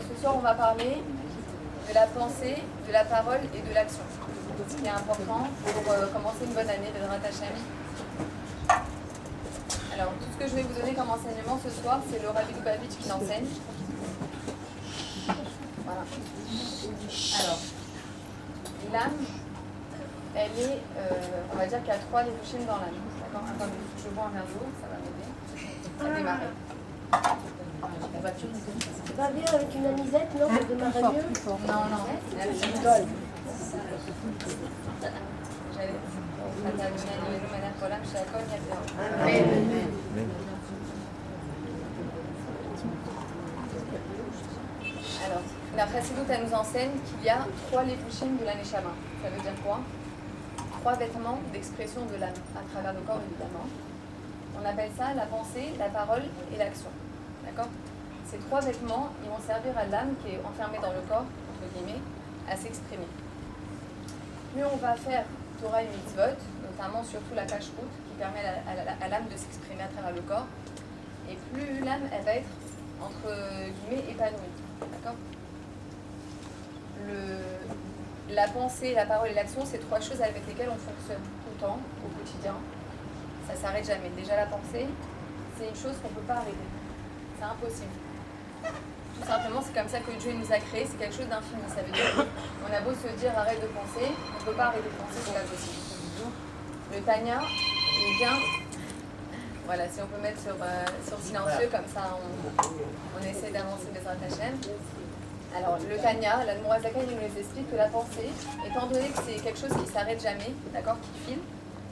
Ce soir, on va parler de la pensée, de la parole et de l'action. Ce qui est important pour commencer une bonne année de Bezrat Hashem. Alors, tout ce que je vais vous donner comme enseignement ce soir, c'est le Rabbi Lubavitch qui l'enseigne. Voilà. Alors, l'âme, elle est, on va dire qu'il y a 3 lévushim dans l'âme. D'accord? Attendez, je bois un verre d'eau, ça va m'aider à démarrer. C'est pas bien avec une anisette, non? Ça démarrait mieux? Non, non. Alors, la Chassidoute, elle nous enseigne qu'il y a 3 lévushim de la Neshama. Ça veut dire quoi? 3 vêtements d'expression de l'âme, à travers le corps évidemment. On appelle ça la pensée, la parole et l'action. D'accord? Ces 3 vêtements, ils vont servir à l'âme qui est enfermée dans le corps, entre guillemets, à s'exprimer. Plus on va faire Torah et Mitzvot, notamment surtout la cache-route, qui permet à l'âme de s'exprimer à travers le corps, et plus l'âme, elle va être, entre guillemets, épanouie. D'accord? La pensée, la parole et l'action, c'est 3 choses avec lesquelles on fonctionne tout le temps, au quotidien. Ça ne s'arrête jamais. Déjà, la pensée, c'est une chose qu'on ne peut pas arrêter. C'est impossible. Tout simplement, c'est comme ça que Dieu nous a créés, c'est quelque chose d'infini. Ça veut dire qu'on a beau se dire arrête de penser, on ne peut pas arrêter de penser, c'est pas possible. Le Tanya, il vient. Voilà, si on peut mettre sur silencieux, comme ça on essaie d'avancer Bezrat Hashem. Alors, le Tanya, l'Admorazaka, il nous explique que la pensée, étant donné que c'est quelque chose qui ne s'arrête jamais, d'accord, qui file,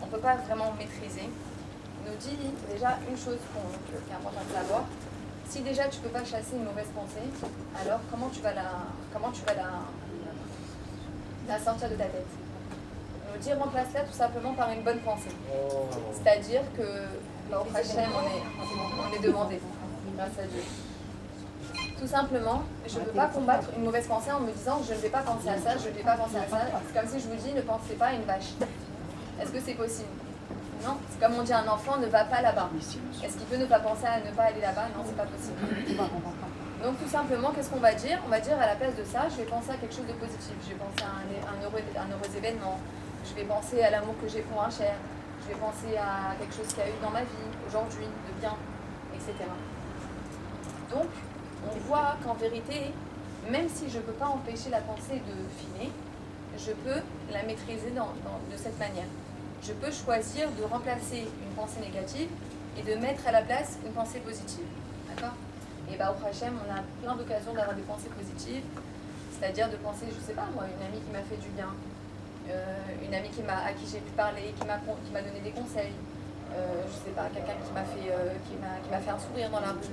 on ne peut pas vraiment maîtriser. Il nous dit déjà une chose qui est importante de savoir. Si déjà tu ne peux pas chasser une mauvaise pensée, alors comment tu vas la sortir de ta tête? Il nous dit remplace-la tout simplement par une bonne pensée. C'est-à-dire que au Hachem, on est demandé, grâce à Dieu. Tout simplement, je ne peux pas combattre une mauvaise pensée en me disant je ne vais pas penser à ça, je ne vais pas penser à ça. C'est comme si je vous dis ne pensez pas à une vache. Est-ce que c'est possible? Non, c'est comme on dit à un enfant, ne va pas là-bas. Est-ce qu'il peut ne pas penser à ne pas aller là-bas? Non, c'est pas possible. Donc tout simplement, qu'est-ce qu'on va dire? On va dire à la place de ça, je vais penser à quelque chose de positif. Je vais penser à un heureux événement. Je vais penser à l'amour que j'ai pour un cher. Je vais penser à quelque chose qu'il y a eu dans ma vie, aujourd'hui, de bien, etc. Donc, on voit qu'en vérité, même si je ne peux pas empêcher la pensée de filer, je peux la maîtriser de cette manière. Je peux choisir de remplacer une pensée négative et de mettre à la place une pensée positive. D'accord? Et au Hachem, on a plein d'occasions d'avoir des pensées positives, c'est-à-dire de penser, je ne sais pas moi, une amie qui m'a fait du bien, une amie à qui j'ai pu parler, qui m'a donné des conseils, je ne sais pas, quelqu'un qui m'a fait un sourire dans la rue.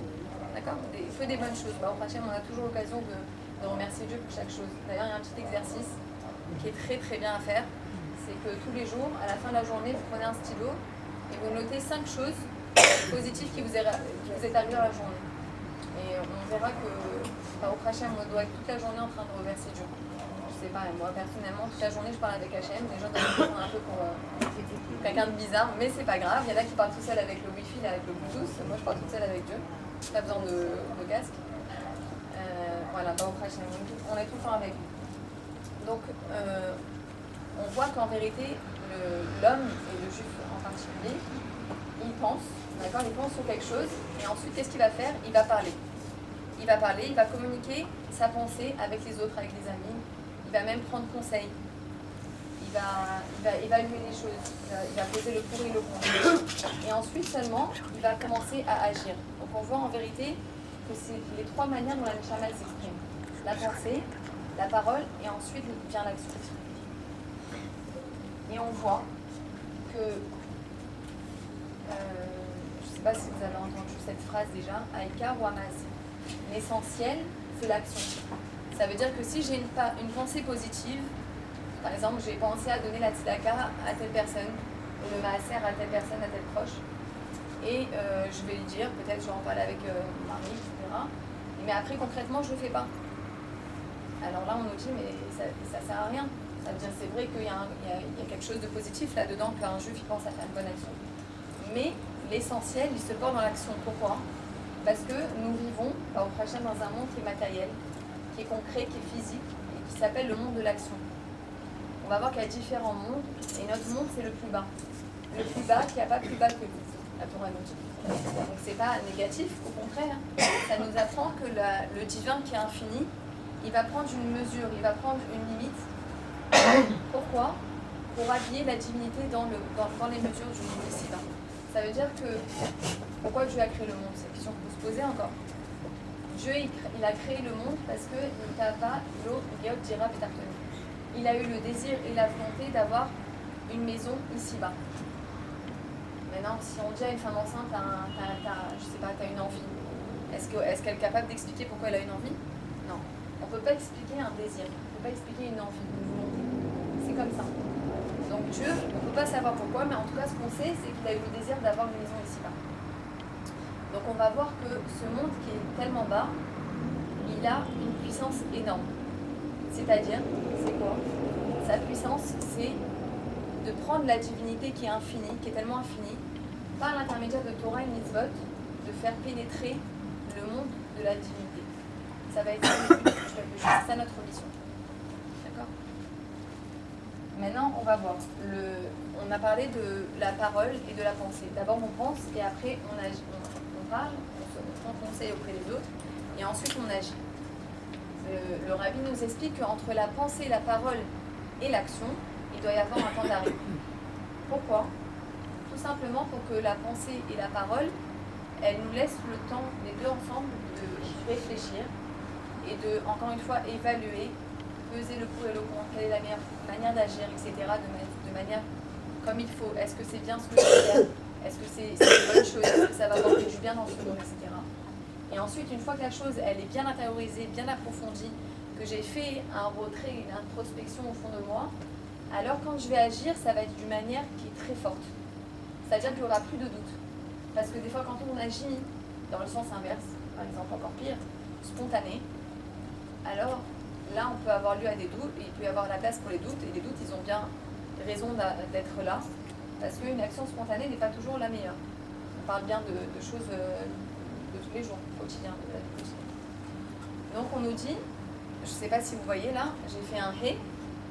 D'accord? Que des bonnes choses. Au Hachem, on a toujours l'occasion de remercier Dieu pour chaque chose. D'ailleurs, il y a un petit exercice qui est très très bien à faire. C'est que tous les jours, à la fin de la journée, vous prenez un stylo et vous notez 5 choses positives qui vous est arrivées dans la journée. Et on verra que au Hachem, on doit être toute la journée en train de remercier Dieu. Je sais pas, moi personnellement, toute la journée, je parle avec Hachem. Les gens doivent me prendre un peu pour quelqu'un de bizarre, mais c'est pas grave. Il y en a qui parlent tout seul avec le Wi-Fi, avec le Bluetooth. Moi, je parle toute seule avec Dieu. Pas besoin de casque. Voilà, au Hachem, on est tout le temps avec lui. Donc, on voit qu'en vérité, l'homme, et le juif en particulier, il pense, d'accord, il pense sur quelque chose, et ensuite, qu'est-ce qu'il va faire? Il va parler. Il va parler, il va communiquer sa pensée avec les autres, avec les amis. Il va même prendre conseil. Il va évaluer les choses. Il va poser le pour et le contre. Et ensuite seulement, il va commencer à agir. Donc, on voit en vérité que c'est les 3 manières dont la Neshama s'exprime. La pensée, la parole, et ensuite vient l'action. Et on voit que, je ne sais pas si vous avez entendu cette phrase déjà, Aïka ou Amaz. L'essentiel, c'est l'action. Ça veut dire que si j'ai une pensée positive, par exemple, j'ai pensé à donner la tzedaka à telle personne, ou le maaser à telle personne, à tel proche, et je vais lui dire, peut-être je vais en parler avec mon mari, etc. Mais après, concrètement, je ne le fais pas. Alors là, on nous dit, mais ça ne sert à rien. Ça veut dire, c'est vrai qu'il y a quelque chose de positif là-dedans, qu'un juif il pense à faire une bonne action. Mais l'essentiel, il se porte dans l'action. Pourquoi? Parce que nous vivons, au Hachem, dans un monde qui est matériel, qui est concret, qui est physique, et qui s'appelle le monde de l'action. On va voir qu'il y a différents mondes, et notre monde, c'est le plus bas. Le plus bas, qu'il n'y a pas plus bas que lui, la Torah nous dit. Donc c'est pas négatif, au contraire. Ça nous apprend que le divin qui est infini, il va prendre une mesure, il va prendre une limite. Pourquoi? Pour habiller la divinité dans les mesures du monde ici-bas. Ça veut dire que, pourquoi Dieu a créé le monde? C'est une question qu'on peut se poser encore. Dieu, il a créé le monde parce que il a eu le désir et la volonté d'avoir une maison ici-bas. Maintenant, si on dit à une femme enceinte, je sais pas, t'as une envie, est-ce qu'elle est capable d'expliquer pourquoi elle a une envie? Non. On ne peut pas expliquer un désir, on ne peut pas expliquer une envie, une volonté. C'est comme ça. Donc Dieu, on ne peut pas savoir pourquoi, mais en tout cas, ce qu'on sait, c'est qu'il a eu le désir d'avoir une maison ici-bas. Donc on va voir que ce monde qui est tellement bas, il a une puissance énorme. C'est-à-dire, c'est quoi? Sa puissance, c'est de prendre la divinité qui est infinie, qui est tellement infinie, par l'intermédiaire de Torah et Mitzvot, de faire pénétrer le monde de la divinité. Ça va être c'est ça notre mission. D'accord? Maintenant, on va voir. On a parlé de la parole et de la pensée. D'abord, on pense et après, on agit. On parle, on prend conseil auprès des autres et ensuite, on agit. Le rabbi nous explique qu'entre la pensée, la parole et l'action, il doit y avoir un temps d'arrêt. Pourquoi? Tout simplement pour que la pensée et la parole, elles nous laissent le temps, les deux ensemble, de réfléchir et de, encore une fois, évaluer, peser le pour et le contre, quelle est la meilleure manière d'agir, etc., de manière comme il faut. Est-ce que c'est bien ce que je veux faire? Est-ce que c'est une bonne chose? Est-ce que ça va apporter du bien dans ce monde, etc. Et ensuite, une fois que la chose, elle est bien intériorisée, bien approfondie, que j'ai fait un retrait, une introspection au fond de moi, alors quand je vais agir, ça va être d'une manière qui est très forte. C'est-à-dire qu'il n'y aura plus de doute. Parce que des fois, quand on agit dans le sens inverse, par exemple encore pire, spontané, alors là, on peut avoir lieu à des doutes, et il peut y avoir la place pour les doutes, et les doutes, ils ont bien raison d'être là, parce qu'une action spontanée n'est pas toujours la meilleure. On parle bien de choses de tous les jours, quotidiens, de la vie quotidienne. Donc on nous dit, je ne sais pas si vous voyez là, j'ai fait un hé,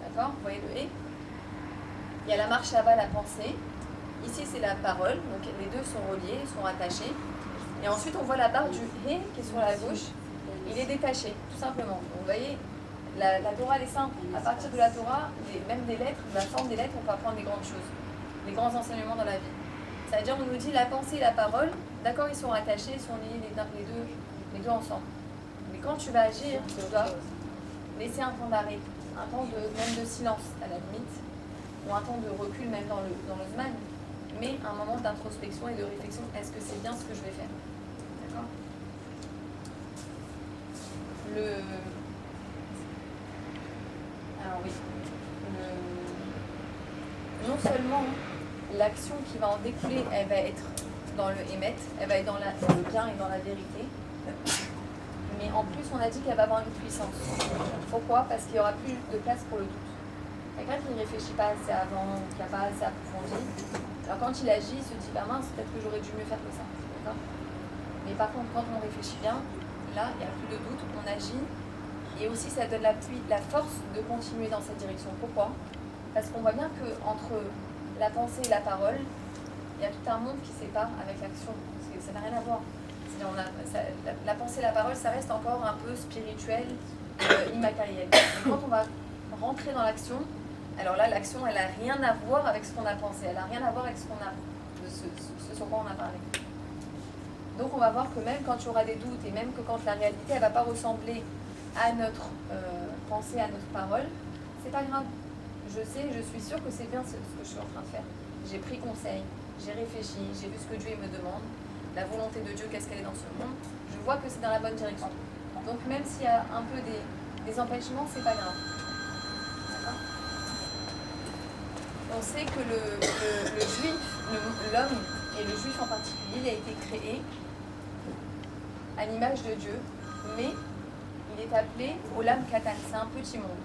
d'accord? Vous voyez le hé? Il y a la marche à bas, la pensée. Ici, c'est la parole, donc les deux sont reliés, sont rattachés. Et ensuite, on voit la barre du hé qui est sur la gauche. Il est détaché, tout simplement. Donc, vous voyez, la Torah, elle est simple. À partir de la Torah, même des lettres, de la forme des lettres, on peut apprendre des grandes choses, les grands enseignements dans la vie. C'est-à-dire, on nous dit la pensée et la parole, d'accord, ils sont rattachés, ils sont liés les deux ensemble. Mais quand tu vas agir, tu dois laisser un temps d'arrêt, un temps même de silence, à la limite, ou un temps de recul, même dans le Zman, mais un moment d'introspection et de réflexion. Est-ce que c'est bien ce que je vais faire? D'accord? Alors oui. Non seulement l'action qui va en découler, elle va être dans le émet, elle va être dans le bien et dans la vérité, mais en plus on a dit qu'elle va avoir une puissance. Pourquoi? Parce qu'il n'y aura plus de place pour le doute. Quelqu'un qui ne réfléchit pas assez avant, qui n'a pas assez approfondi, alors quand il agit, il se dit bah mince, peut-être que j'aurais dû mieux faire que ça. D'accord? Mais par contre, quand on réfléchit bien, là, il n'y a plus de doute, on agit, et aussi ça donne la force de continuer dans cette direction. Pourquoi? Parce qu'on voit bien qu'entre la pensée et la parole, il y a tout un monde qui sépare avec l'action. Ça n'a rien à voir. La pensée et la parole, ça reste encore un peu spirituel, immatériel. Et quand on va rentrer dans l'action, alors là, l'action, elle n'a rien à voir avec ce qu'on a pensé, elle n'a rien à voir avec ce sur quoi on a parlé. Donc on va voir que même quand tu auras des doutes, et même que quand la réalité, elle ne va pas ressembler à notre pensée, à notre parole, c'est pas grave. Je sais, je suis sûre que c'est bien ce que je suis en train de faire. J'ai pris conseil, j'ai réfléchi, j'ai vu ce que Dieu me demande, la volonté de Dieu, qu'est-ce qu'elle est dans ce monde, je vois que c'est dans la bonne direction. Donc même s'il y a un peu des empêchements, c'est pas grave. D'accord? On sait que le juif, l'homme, et le juif en particulier, il a été créé à l'image de Dieu, mais il est appelé Olam Katan, c'est un petit monde.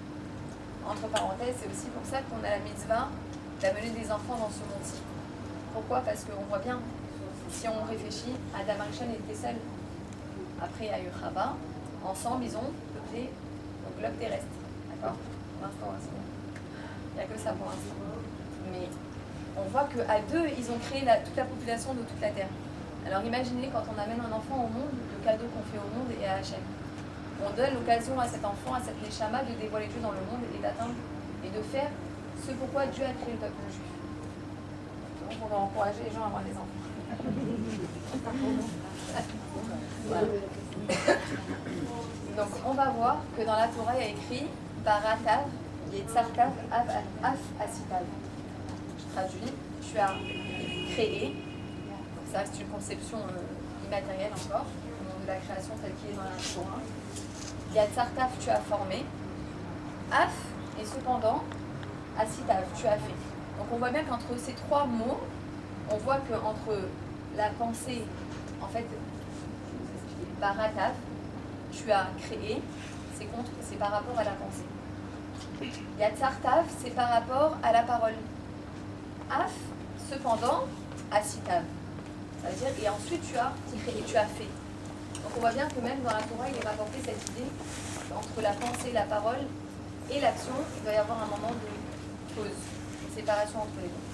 Entre parenthèses, c'est aussi pour ça qu'on a la mitzvah d'amener des enfants dans ce monde-ci. Pourquoi? Parce qu'on voit bien, si on réfléchit, Adam et Rishon étaient seuls. Après, il y a eu Chava. Ensemble, ils ont peuplé globe terrestre. D'accord? Pour l'instant, il n'y a que ça pour l'instant. Mais on voit qu'à deux, ils ont créé toute la population de toute la Terre. Alors imaginez quand on amène un enfant au monde, le cadeau qu'on fait au monde et à Hachem. On donne l'occasion à cet enfant, à cette Neshama, de dévoiler Dieu dans le monde et d'atteindre et de faire ce pourquoi Dieu a créé le peuple juif. Donc on va encourager les gens à avoir des enfants. Voilà. Donc on va voir que dans la Torah il y a écrit Baratav, Yetzartav, Af Asitav. Je traduis, tu as créé, ça reste une conception immatérielle encore, au nom de la création telle qu'il est dans la Torah. Yetzartav, tu as formé, Af, et cependant, Asitav, tu as fait. Donc on voit bien qu'entre ces trois mots, on voit qu'entre la pensée, en fait, Baratav, tu as créé, c'est par rapport à la pensée. Yatzartav, c'est par rapport à la parole. Af, cependant, Asitav. Ça veut dire, et ensuite tu as créé, tu as fait. Donc on voit bien que même dans la Torah, il est rapporté cette idée entre la pensée, la parole et l'action, il doit y avoir un moment de pause, une séparation entre les deux.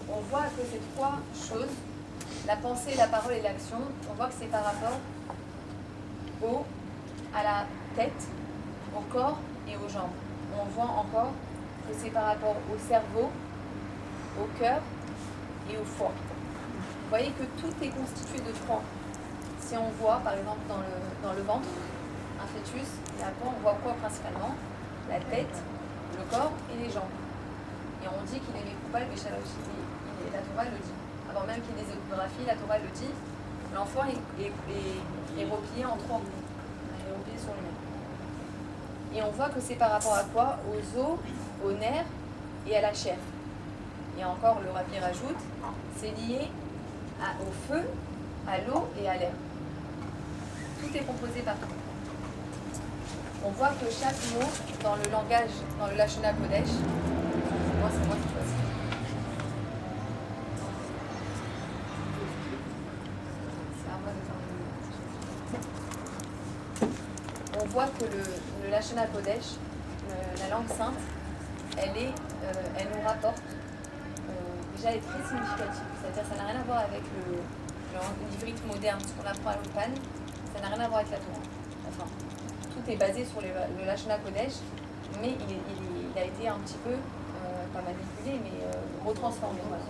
On voit que ces trois choses, la pensée, la parole et l'action, on voit que c'est par rapport à la tête, au corps et aux jambes. On voit encore que c'est par rapport au cerveau, au cœur et au foie. Vous voyez que tout est constitué de trois. Si on voit par exemple dans le ventre, un fœtus, et après on voit quoi principalement? La tête, le corps et les jambes. Et on dit qu'il est coupable des chalochis. La Torah le dit. Avant même qu'il y ait des échographies, la Torah le dit. L'enfant est replié en trois bouts. Il est replié sur lui-même. Et on voit que c'est par rapport à quoi? Aux os, aux nerfs et à la chair. Et encore, le Rabbi rajoute, c'est lié au feu, à l'eau et à l'air. Tout est composé par tout. On voit que chaque mot dans le langage, dans le Lashon HaKodesh, c'est moi cette fois-ci. On voit que le Lashon HaKodesh, la langue sainte, elle nous rapporte, déjà elle est très significative. C'est-à-dire ça n'a rien à voir avec l'ivrite moderne, ce qu'on apprend à l'Ulpan, ça n'a rien à voir avec la Torah. Enfin, tout est basé sur le Lashon HaKodesh, mais il a été un petit peu, pas manipulé, mais retransformé. Voilà.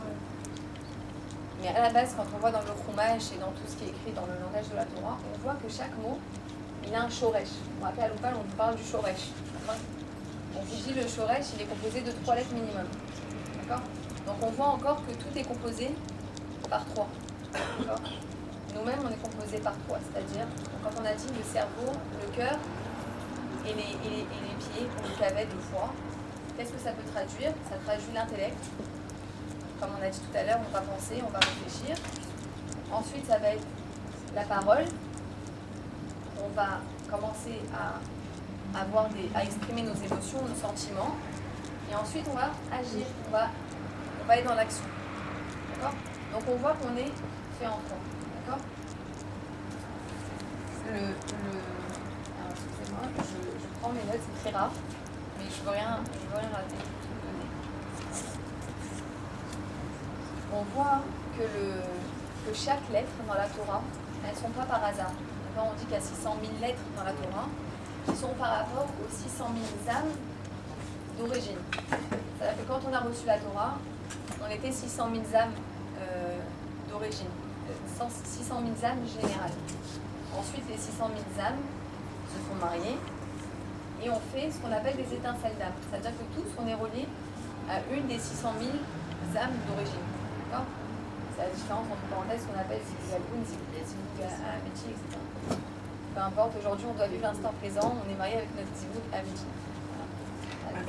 Mais à la base, quand on voit dans le Chumash et dans tout ce qui est écrit dans le langage de la Torah, on voit que chaque mot, il a un shoresh. On rappelle à l'Ulpan, on vous parle du shoresh. On vous dit le shoresh, il est composé de 3 lettres minimum. D'accord? Donc on voit encore que tout est composé par 3. D'accord? Nous-mêmes, on est composé par 3. C'est-à-dire, quand on a dit le cerveau, le cœur et les pieds, ou le cavet de foie, qu'est-ce que ça peut traduire? Ça traduit l'intellect. Comme on a dit tout à l'heure, on va penser, on va réfléchir. Ensuite, ça va être la parole. On va commencer à exprimer nos émotions, nos sentiments. Et ensuite, on va agir, on va aller dans l'action. D'accord? Donc, on voit qu'on est fait en trois. D'accord? Alors, excusez-moi, je prends mes notes, c'est très rare, mais je veux rien rater. On voit que chaque lettre dans la Torah, elles ne sont pas par hasard. D'accord? On dit qu'il y a 600 000 lettres dans la Torah qui sont par rapport aux 600 000 âmes d'origine. C'est-à-dire que quand on a reçu la Torah, on était 600 000 âmes d'origine, 600 000 âmes générales. Ensuite, les 600 000 âmes se sont mariées et on fait ce qu'on appelle des étincelles d'âme. C'est-à-dire que tous, on est reliés à une des 600 000 âmes d'origine. D'accord? C'est la différence entre parenthèses ce qu'on appelle Zigzagoun, Amitié, etc. Peu importe, aujourd'hui, on doit vivre l'instant présent, on est marié avec notre Zigzagoun Amitié. Voilà.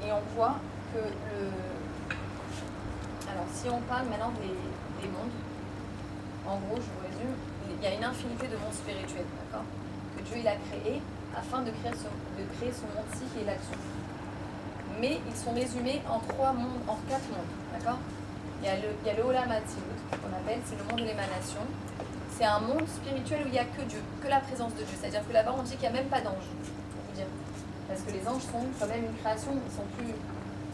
Et on voit que alors si on parle maintenant des mondes, en gros je vous résume, il y a une infinité de mondes spirituels, d'accord, que Dieu il a créé afin de créer ce monde-ci qui est l'action. Mais ils sont résumés en 4 mondes, d'accord. Il y a le Olam Hatzilut, qu'on appelle, c'est le monde de l'émanation. C'est c'est un monde spirituel où il n'y a que Dieu, que la présence de Dieu. C'est-à-dire que là-bas, on dit qu'il n'y a même pas d'anges, pour vous dire. Parce que les anges sont quand même une création, ils sont plus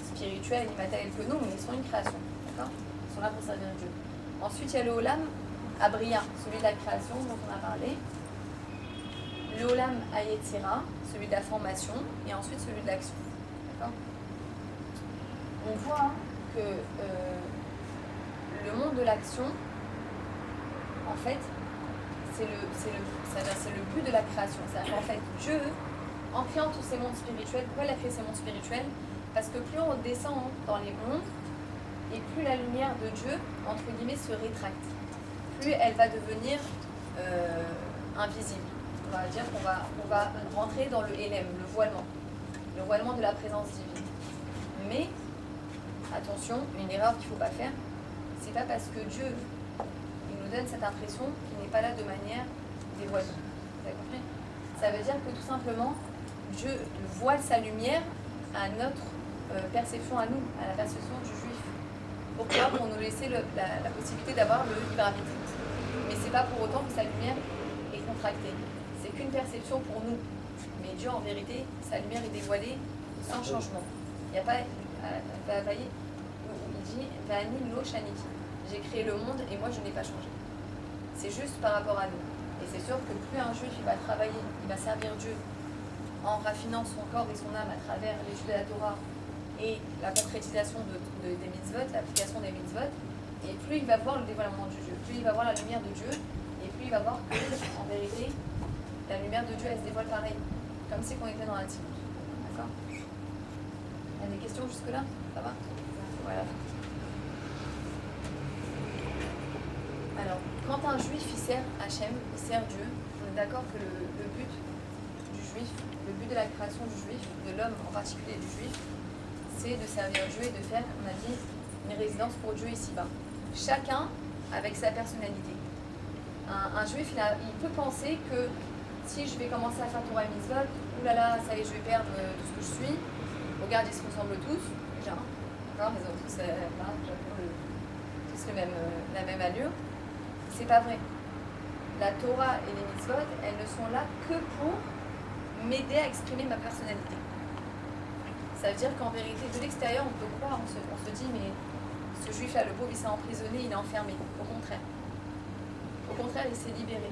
spirituels, immatériels que nous, mais ils sont une création. D'accord ? Ils sont là pour servir Dieu. Ensuite, il y a le Olam Abriya, celui de la création dont on a parlé. Le Olam Hayetzira, celui de la formation, et ensuite celui de l'action. D'accord ? On voit que le monde de l'action, en fait, c'est le but de la création. C'est-à-dire qu'en fait, Dieu, en créant tous ces mondes spirituels, pourquoi il a créé ces mondes spirituels ? Parce que plus on descend dans les mondes, et plus la lumière de Dieu, entre guillemets, se rétracte. Plus elle va devenir invisible. On va dire qu'on va rentrer dans le élem, le voilement de la présence divine. Mais, attention, une erreur qu'il ne faut pas faire, c'est pas parce que Dieu il nous donne cette impression qu'il n'est pas là de manière dévoilée. Vous avez compris ? Ça veut dire que tout simplement, Dieu voile sa lumière à notre perception à nous, à la perception du juif. Pourquoi ? Pour nous laisser la possibilité d'avoir le libre arbitre. Mais c'est pas pour autant que sa lumière est contractée. C'est qu'une perception pour nous. Mais Dieu, en vérité, sa lumière est dévoilée sans changement. Il n'y a pas... Il dit « Va'ani lo shaniti ». J'ai créé le monde et moi, je n'ai pas changé. C'est juste par rapport à nous. Et c'est sûr que plus un juif il va travailler, il va servir Dieu en raffinant son corps et son âme à travers l'étude de la Torah et la concrétisation des mitzvot, l'application des mitzvot, et plus il va voir le dévoilement de Dieu, plus il va voir la lumière de Dieu, et plus il va voir que, en vérité, la lumière de Dieu, elle se dévoile pareil, comme si on était dans la Tzimut. D'accord ? Il y a des questions jusque-là ? Ça va ? Voilà. Alors, quand un juif il sert Hachem, il sert Dieu, on est d'accord que le but du juif, le but de la création du juif, de l'homme en particulier du juif, c'est de servir Dieu et de faire, on a dit, une résidence pour Dieu ici-bas. Chacun avec sa personnalité. Un juif, il peut penser que si je vais commencer à faire Torah et Mitzvot, oulala, ça y est, je vais perdre tout ce que je suis. Regarde, ils se ressemblent tous, déjà. D'accord ? Ils ont tous, tous la même allure. C'est pas vrai. La Torah et les Mitzvot, elles ne sont là que pour m'aider à exprimer ma personnalité. Ça veut dire qu'en vérité, de l'extérieur, on peut croire, on se dit, mais ce juif-là, le pauvre, il s'est emprisonné, il est enfermé. Au contraire. Au contraire, il s'est libéré.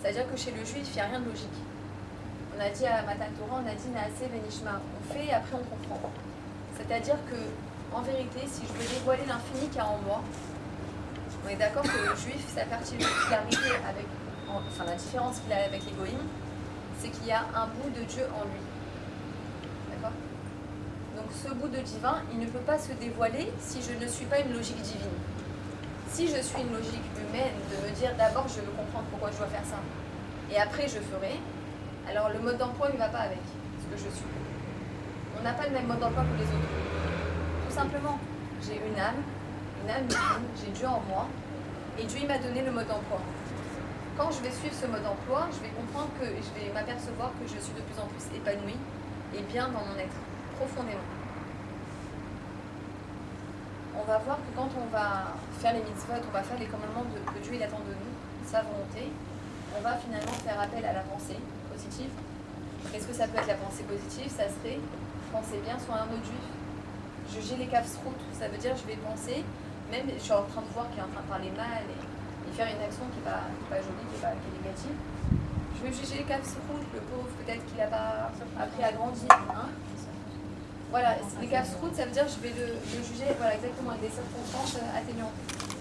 C'est-à-dire que chez le juif, il n'y a rien de logique. On a dit à Matan Torah, on a dit Naaseh Benishma. On fait et après on comprend. C'est-à-dire que, en vérité, si je veux dévoiler l'infini qu'il y a en moi, on est d'accord que le juif, sa particularité avec, enfin la différence qu'il a avec l'égoïme, c'est qu'il y a un bout de Dieu en lui. D'accord ? Donc ce bout de divin, il ne peut pas se dévoiler si je ne suis pas une logique divine. Si je suis une logique humaine, de me dire d'abord je veux comprendre pourquoi je dois faire ça, et après je ferai, alors le mode d'emploi ne va pas avec ce que je suis. On n'a pas le même mode d'emploi que les autres. Tout simplement, j'ai une âme divine, j'ai Dieu en moi, et Dieu il m'a donné le mode d'emploi. Quand je vais suivre ce mode d'emploi, je vais comprendre que je vais m'apercevoir que je suis de plus en plus épanouie et bien dans mon être, profondément. On va voir que quand on va faire les mitzvot, on va faire les commandements que Dieu il attend de nous, sa volonté, on va finalement faire appel à la pensée positive. Qu'est-ce que ça peut être la pensée positive ? Ça serait penser bien sur un autre juif. Juger les kafsrout, ça veut dire je vais penser, même je suis en train de voir qu'il est en train de parler mal et faire une action qui n'est pas jolie, qui est négative. Je vais juger les kafsrout, le pauvre, peut-être qu'il n'a pas appris à grandir. Hein. Voilà, les kafsrout, ça veut dire je vais le juger voilà, exactement avec des circonstances atténuantes.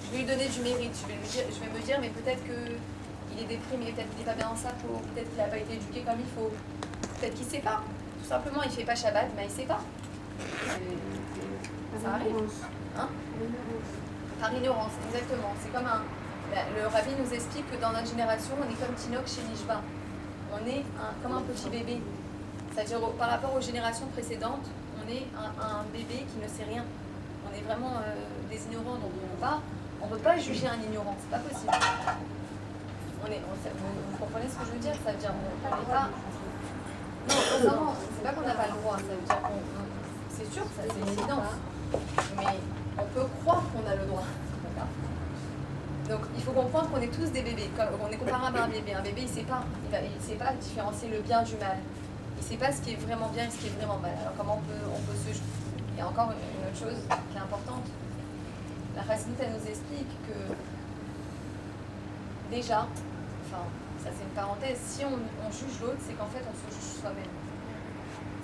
Je vais lui donner du mérite, je vais me dire mais peut-être qu'il est déprimé, peut-être qu'il n'est pas bien dans sa peau, peut-être qu'il n'a pas été éduqué comme il faut, peut-être qu'il ne sait pas. Tout simplement, il ne fait pas Shabbat, mais il ne sait pas. Ça arrive. Hein ? Par ignorance, exactement. C'est comme le rabbi nous explique que dans notre génération, on est comme Tinoch chez Nishba. On est comme un petit bébé. C'est-à-dire par rapport aux générations précédentes, on est un bébé qui ne sait rien. On est vraiment des ignorants, donc on ne peut pas juger un ignorant, c'est pas possible. Vous comprenez ce que je veux dire ? Ça veut dire qu'on n'est pas... Non, c'est pas qu'on n'a pas le droit, ça veut dire qu'on... C'est sûr, ça c'est une évidence. Mais on peut croire qu'on a le droit. Donc il faut comprendre qu'on est tous des bébés, on est comparable à un bébé. Un bébé, il ne sait pas différencier le bien du mal. Il ne sait pas ce qui est vraiment bien et ce qui est vraiment mal. Alors comment on peut se... Il y a encore une autre chose qui est importante. La Chassidut, elle nous explique que déjà, enfin, ça c'est une parenthèse, si on juge l'autre, c'est qu'en fait on se juge soi-même.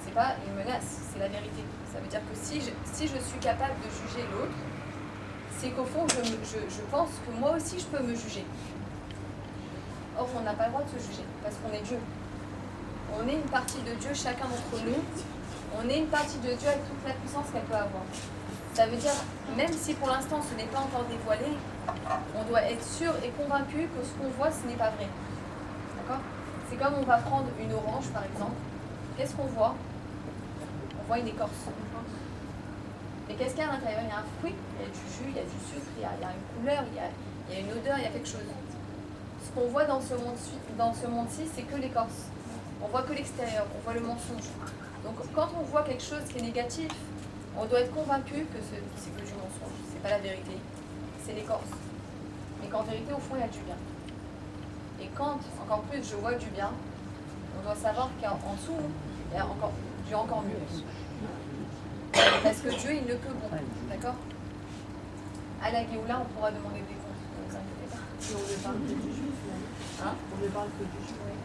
C'est pas une menace, c'est la vérité. Ça veut dire que si je suis capable de juger l'autre, c'est qu'au fond, je pense que moi aussi, je peux me juger. Or, on n'a pas le droit de se juger, parce qu'on est Dieu. On est une partie de Dieu, chacun d'entre nous. On est une partie de Dieu avec toute la puissance qu'elle peut avoir. Ça veut dire, même si pour l'instant, ce n'est pas encore dévoilé, on doit être sûr et convaincu que ce qu'on voit, ce n'est pas vrai. D'accord ? C'est comme on va prendre une orange, par exemple. Qu'est-ce qu'on voit ? On voit une écorce. Mais qu'est-ce qu'il y a à l'intérieur ? Il y a un fruit, il y a du jus, il y a du sucre, il y a une couleur, il y a une odeur, il y a quelque chose. Ce qu'on voit dans ce monde-ci, c'est que l'écorce. On voit que l'extérieur, on voit le mensonge. Donc quand on voit quelque chose qui est négatif, on doit être convaincu que c'est que du mensonge, c'est pas la vérité, c'est l'écorce. Mais qu'en vérité, au fond, il y a du bien. Et quand, encore plus, je vois du bien, on doit savoir qu'en dessous, il y a encore mieux. Parce que Dieu, il ne peut bon. D'accord ? À la Géoula, on pourra demander des comptes. Ne vous inquiétez pas. Si on ne parle que du juif, Hein ? on ne parle que du juif. Oui.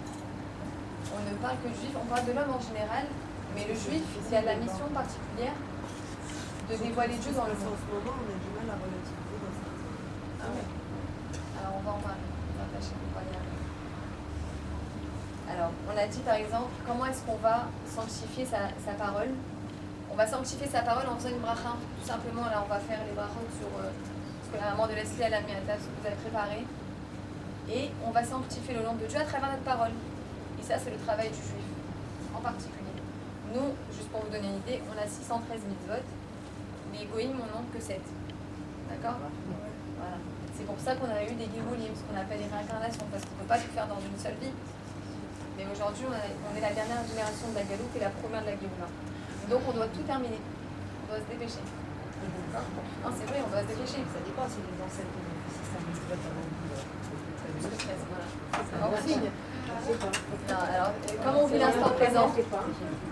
On ne parle que du juif, on parle de l'homme en général, mais le juif, il a la mission particulière de dévoiler Dieu dans le monde. En ce moment, on a du mal à relativiser dans ça. Ah ouais. Alors on va en parler. On va tâcher de pas y arriver. Alors, on a dit par exemple, comment est-ce qu'on va sanctifier sa parole ? On va sanctifier sa parole en faisant une bracha. Tout simplement, là, on va faire les brachot sur ce que la maman de Leslie elle a mis à table, ce que vous avez préparé. Et on va sanctifier le nom de Dieu à travers notre parole. Et ça, c'est le travail du juif, en particulier. Nous, juste pour vous donner une idée, on a 613 mitzvot. Les goïms n'en ont que 7. D'accord ? Voilà. C'est pour ça qu'on a eu des géoulim, ce qu'on appelle les réincarnations, parce qu'on ne peut pas tout faire dans une seule vie. Mais aujourd'hui, on est la dernière génération de la galoute et la première de la géoula. Donc on doit tout terminer. On doit se dépêcher. Non, c'est vrai, on doit se dépêcher. Ça dépend si les ancêtres ont fait ça, mais tu vas pas non plus. Plus que 13, voilà. Alors, signe. Je sais pas. Non, alors, comme on vit l'instant présent,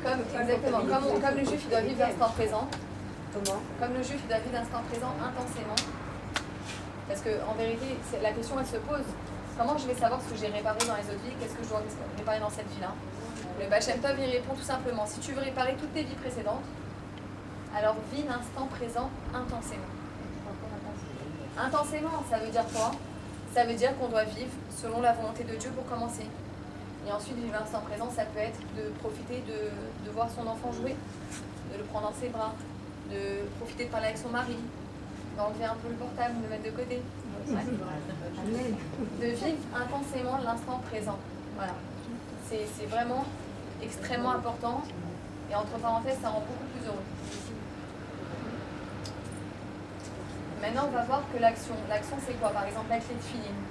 comme le juif il doit vivre l'instant présent, Comment ? comme le juif il doit vivre l'instant présent intensément, parce qu'en vérité, la question elle se pose, comment je vais savoir ce que j'ai réparé dans les autres vies, qu'est-ce que je dois réparer dans cette vie-là ? Le Baal Shem Tov, il répond tout simplement, si tu veux réparer toutes tes vies précédentes, alors vis l'instant présent intensément. Intensément, ça veut dire quoi ? Ça veut dire qu'on doit vivre selon la volonté de Dieu pour commencer. Et ensuite, vivre l'instant présent, ça peut être de profiter de voir son enfant jouer, de le prendre dans ses bras, de profiter de parler avec son mari, d'enlever un peu le portable, de le mettre de côté. Ouais. De vivre intensément l'instant présent. Voilà. C'est vraiment extrêmement important. Et entre parenthèses, ça rend beaucoup plus heureux. Maintenant, on va voir que l'action. L'action, c'est quoi ? Par exemple, avec les tefilines,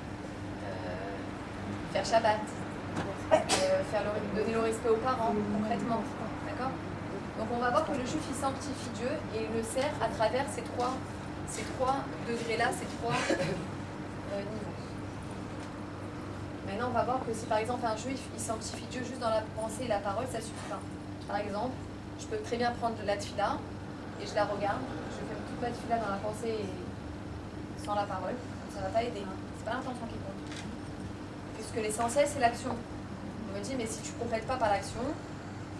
faire Shabbat, donner le respect aux parents, concrètement. D'accord ? Donc, on va voir que le juif, il sanctifie Dieu et il le sert à travers ces trois degrés-là, ces trois niveaux. Maintenant, on va voir que si, par exemple, un juif, il sanctifie Dieu juste dans la pensée et la parole, ça suffit pas. Par exemple, je peux très bien prendre de la tefila et je la regarde, je fais toute ma tefila dans la pensée et sans la parole, ça ne va pas aider. C'est pas l'intention qui compte. Puisque l'essentiel, c'est l'action. On me dit, mais si tu ne complètes pas par l'action,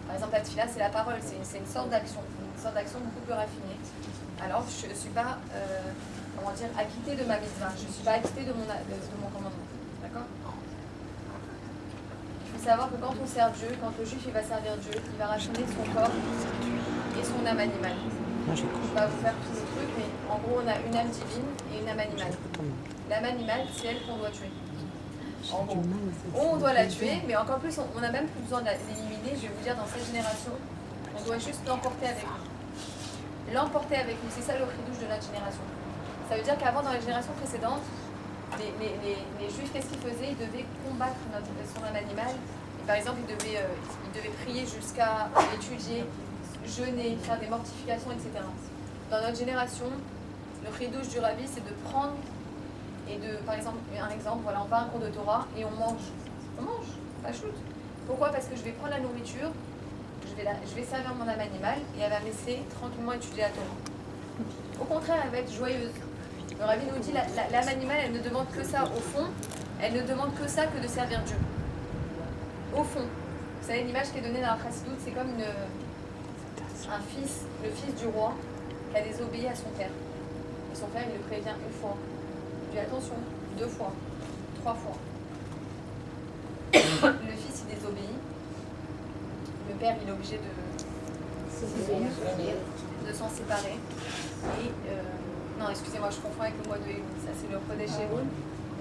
par exemple, la tefila, c'est la parole, c'est une sorte d'action beaucoup plus raffinée. Alors, je ne suis pas, acquittée de ma mitzvah, je ne suis pas acquittée de mon commandement. D'accord ? Il faut savoir que quand on sert Dieu, quand le juif il va servir Dieu, il va raffiner son corps et son âme animale. Je ne vais pas vous faire tous les trucs, mais en gros, on a une âme divine et une âme animale. L'âme animale, c'est elle qu'on doit tuer. En gros, on doit la tuer, mais encore plus, on n'a même plus besoin de l'éliminer. Je vais vous dire, dans cette génération, on doit juste l'emporter avec nous. L'emporter avec nous, c'est ça le chidouche de notre génération. Ça veut dire qu'avant, dans les générations précédentes, les juifs, qu'est-ce qu'ils faisaient ? Ils devaient combattre son âme animale. Et par exemple, ils devaient prier jusqu'à étudier, jeûner, faire des mortifications, etc. Dans notre génération, le chidouche du rabbi, c'est de prendre et par exemple, voilà, on va à un cours de Torah et on mange, pas shoot. Pourquoi? Parce que je vais prendre la nourriture, je vais servir mon âme animale et elle va me laisser tranquillement étudier la Torah. Au contraire, elle va être joyeuse. Le Rabbi nous dit l'âme animale, elle ne demande que ça au fond, elle ne demande que ça que de servir Dieu. Au fond. Vous savez, l'image qui est donnée dans la Chassidoute, c'est comme le fils du roi qui a désobéi à son père. Et son père, il le prévient une fois. Il dit attention, 2 fois, 3 fois. Le fils, il désobéit. Le père, il est obligé de s'en séparer. Et, non, excusez-moi, je confonds avec le mois de Elul. Ça, c'est le Chodesh Elul,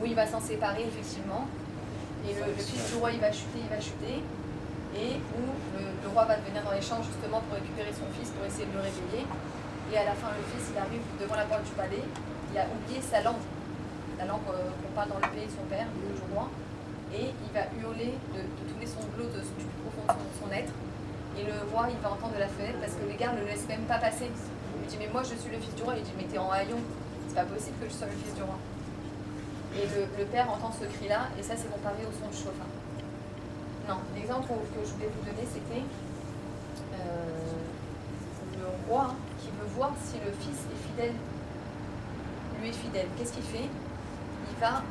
où il va s'en séparer, effectivement. Et le fils du roi, il va chuter. Et où le roi va venir dans les champs, justement, pour récupérer son fils, pour essayer de le réveiller. Et à la fin, le fils, il arrive devant la porte du palais. Il a oublié sa langue. La langue qu'on parle dans le pays de son père, du roi. Et il va hurler de tous les sanglots du plus profond de son être. Et le roi, il va entendre de la fenêtre parce que les gardes ne le laissent même pas passer. Il lui dit, mais moi je suis le fils du roi. Il dit, mais t'es en haillon, c'est pas possible que je sois le fils du roi. Et le père entend ce cri-là, et ça c'est comparé au son du chauffard. Non, l'exemple que je voulais vous donner, c'était le roi qui veut voir si le fils est fidèle, lui est fidèle. Qu'est-ce qu'il fait? Il va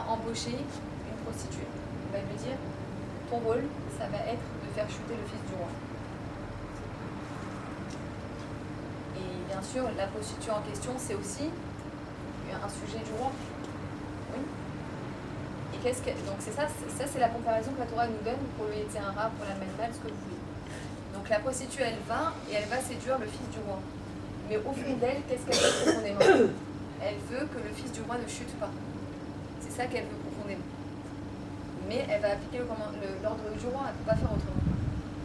embaucher une prostituée. Il va lui dire, ton rôle, ça va être de faire chuter le fils du roi. Et bien sûr, la prostituée en question, c'est aussi un sujet du roi. Oui. Et donc c'est ça c'est la comparaison que la Torah nous donne pour le Yetzirah, pour la Manimal, ce que vous voulez. Donc la prostituée, elle va séduire le fils du roi. Mais au fond d'elle, qu'est-ce qu'elle veut profondément? Elle veut que le fils du roi ne chute pas. C'est ça qu'elle veut profondément. Mais elle va appliquer l'ordre du roi, elle ne peut pas faire autrement.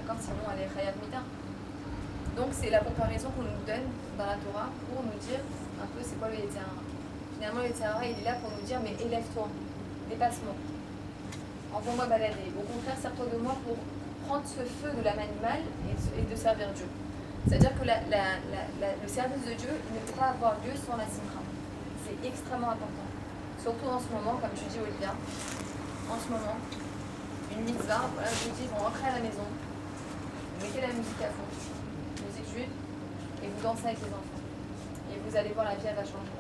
D'accord? Sinon, elle est Chayav Mita. Donc, c'est la comparaison qu'on nous donne dans la Torah pour nous dire un peu c'est quoi le Yetzirah. Finalement, le Yetzirah, il est là pour nous dire mais élève-toi, dépasse-moi. Envoie-moi balader. Au contraire, sers-toi de moi pour prendre ce feu de l'âme animale et de servir Dieu. C'est-à-dire que le service de Dieu il ne peut pas avoir lieu sans la simcha. C'est extrêmement important. Surtout en ce moment, comme tu dis Olivia, en ce moment, une mitzvah, voilà, je vous dis, ils vont rentrer à la maison, vous mettez la musique à fond, musique juive, et vous dansez avec les enfants. Et vous allez voir, la vie, elle va changer.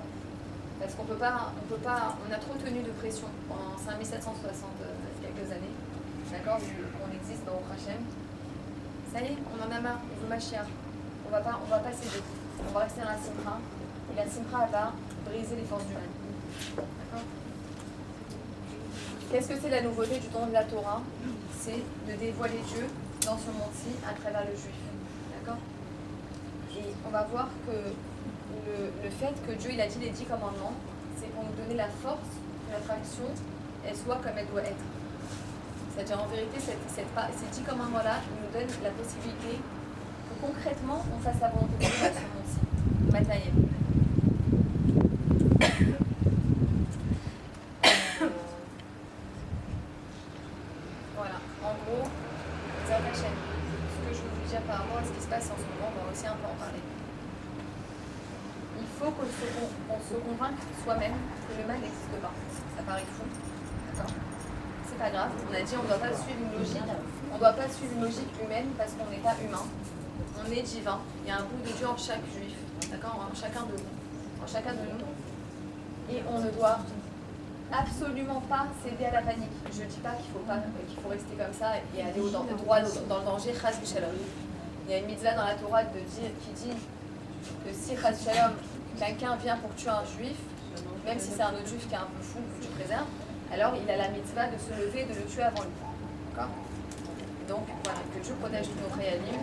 Parce qu'on peut pas, on a trop tenu de pression pendant 5760 quelques années, d'accord, qu'on existe dans Hachem. Ça y est, on en a marre, on veut Mashiach. On va pas céder. On va rester dans la simcha, et la simcha va briser les forces du mal. D'accord? Qu'est-ce que c'est la nouveauté du don de la Torah? C'est de dévoiler Dieu dans ce monde-ci à travers le juif. D'accord? Et on va voir que le fait que Dieu il a dit les 10 commandements, c'est pour nous donner la force que notre action elle soit comme elle doit être. C'est-à-dire en vérité, ces 10 commandements-là nous donnent la possibilité que concrètement on fasse la volonté de Dieu dans ce monde-ci. Matériel. Voilà, en gros, Zat Hashem. Ce que je veux vous dire par rapport à ce qui se passe en ce moment, on va aussi un peu en parler. Il faut qu'on se convainque soi-même que le mal n'existe pas. Ça paraît fou, d'accord? C'est pas grave, on a dit on ne doit pas suivre une logique. On ne doit pas suivre une logique humaine parce qu'on n'est pas humain. On est divin. Il y a un bout de Dieu en chaque juif, d'accord? En chacun de nous. En chacun de nous. Et on ne doit absolument pas céder à la panique. Je ne dis pas qu'il faut rester comme ça et aller droit dans le danger, chas v'shalom. Il y a une mitzvah dans la Torah qui dit que si chas v'shalom, quelqu'un vient pour tuer un juif, même si c'est un autre juif qui est un peu fou, que tu préserves, alors il a la mitzvah de se lever et de le tuer avant lui. D'accord? Donc voilà, que Dieu protège tous nos réalim.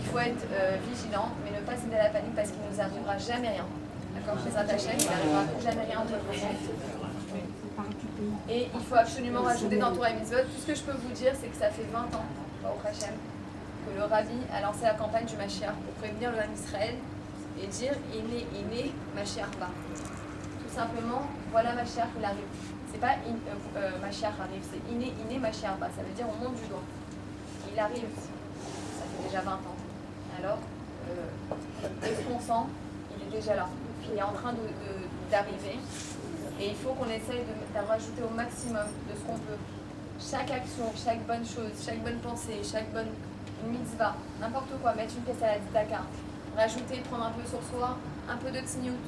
Il faut être vigilant, mais ne pas céder à la panique parce qu'il ne nous arrivera jamais rien. D'accord? Chez Zatachem, il n'arrivera jamais rien entre nous. Et il faut absolument rajouter dans Torah et Mitzvot. Tout ce que je peux vous dire, c'est que ça fait 20 ans, au Hachem, que le Rabbi a lancé la campagne du Mashiach pour prévenir le Ham Israël et dire Iné, Mashiach va. Tout simplement, voilà Mashiach, il arrive. C'est pas Mashiach arrive, c'est Iné, Mashiach va. Ça veut dire on monte du doigt. Il arrive. Ça fait déjà 20 ans. Alors, ce qu'on sent, il est déjà là. qui est en train d'arriver. Et il faut qu'on essaye de rajouter au maximum de ce qu'on peut. Chaque action, chaque bonne chose, chaque bonne pensée, chaque bonne mitzvah, n'importe quoi, mettre une pièce à la tzedaka, rajouter, prendre un peu sur soi, un peu de tzniout,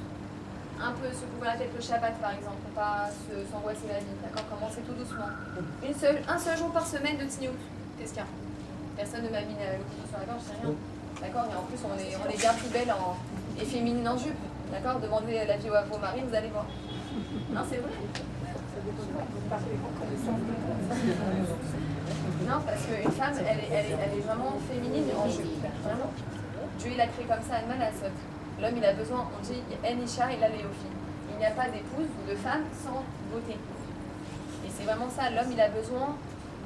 un peu secouer la tête le Shabbat par exemple, pour pas s'angoisser la vie, d'accord? Commencer tout doucement. Un seul jour par semaine de tzniout, qu'est-ce qu'il y a? Personne ne m'a mis le couteau sur la gorge, c'est rien. D'accord? Et en plus, on est bien plus belle et féminine en jupe. D'accord? Demandez l'avis à vos maris, vous allez voir. Non, c'est vrai. Non, parce qu'une femme, elle est vraiment féminine en jupe. Vraiment. Dieu, il a créé comme ça une manasot. L'homme, il a besoin, on dit, Enisha, il a Léophie. Il n'y a pas d'épouse ou de femme sans beauté. Et c'est vraiment ça, l'homme, il a besoin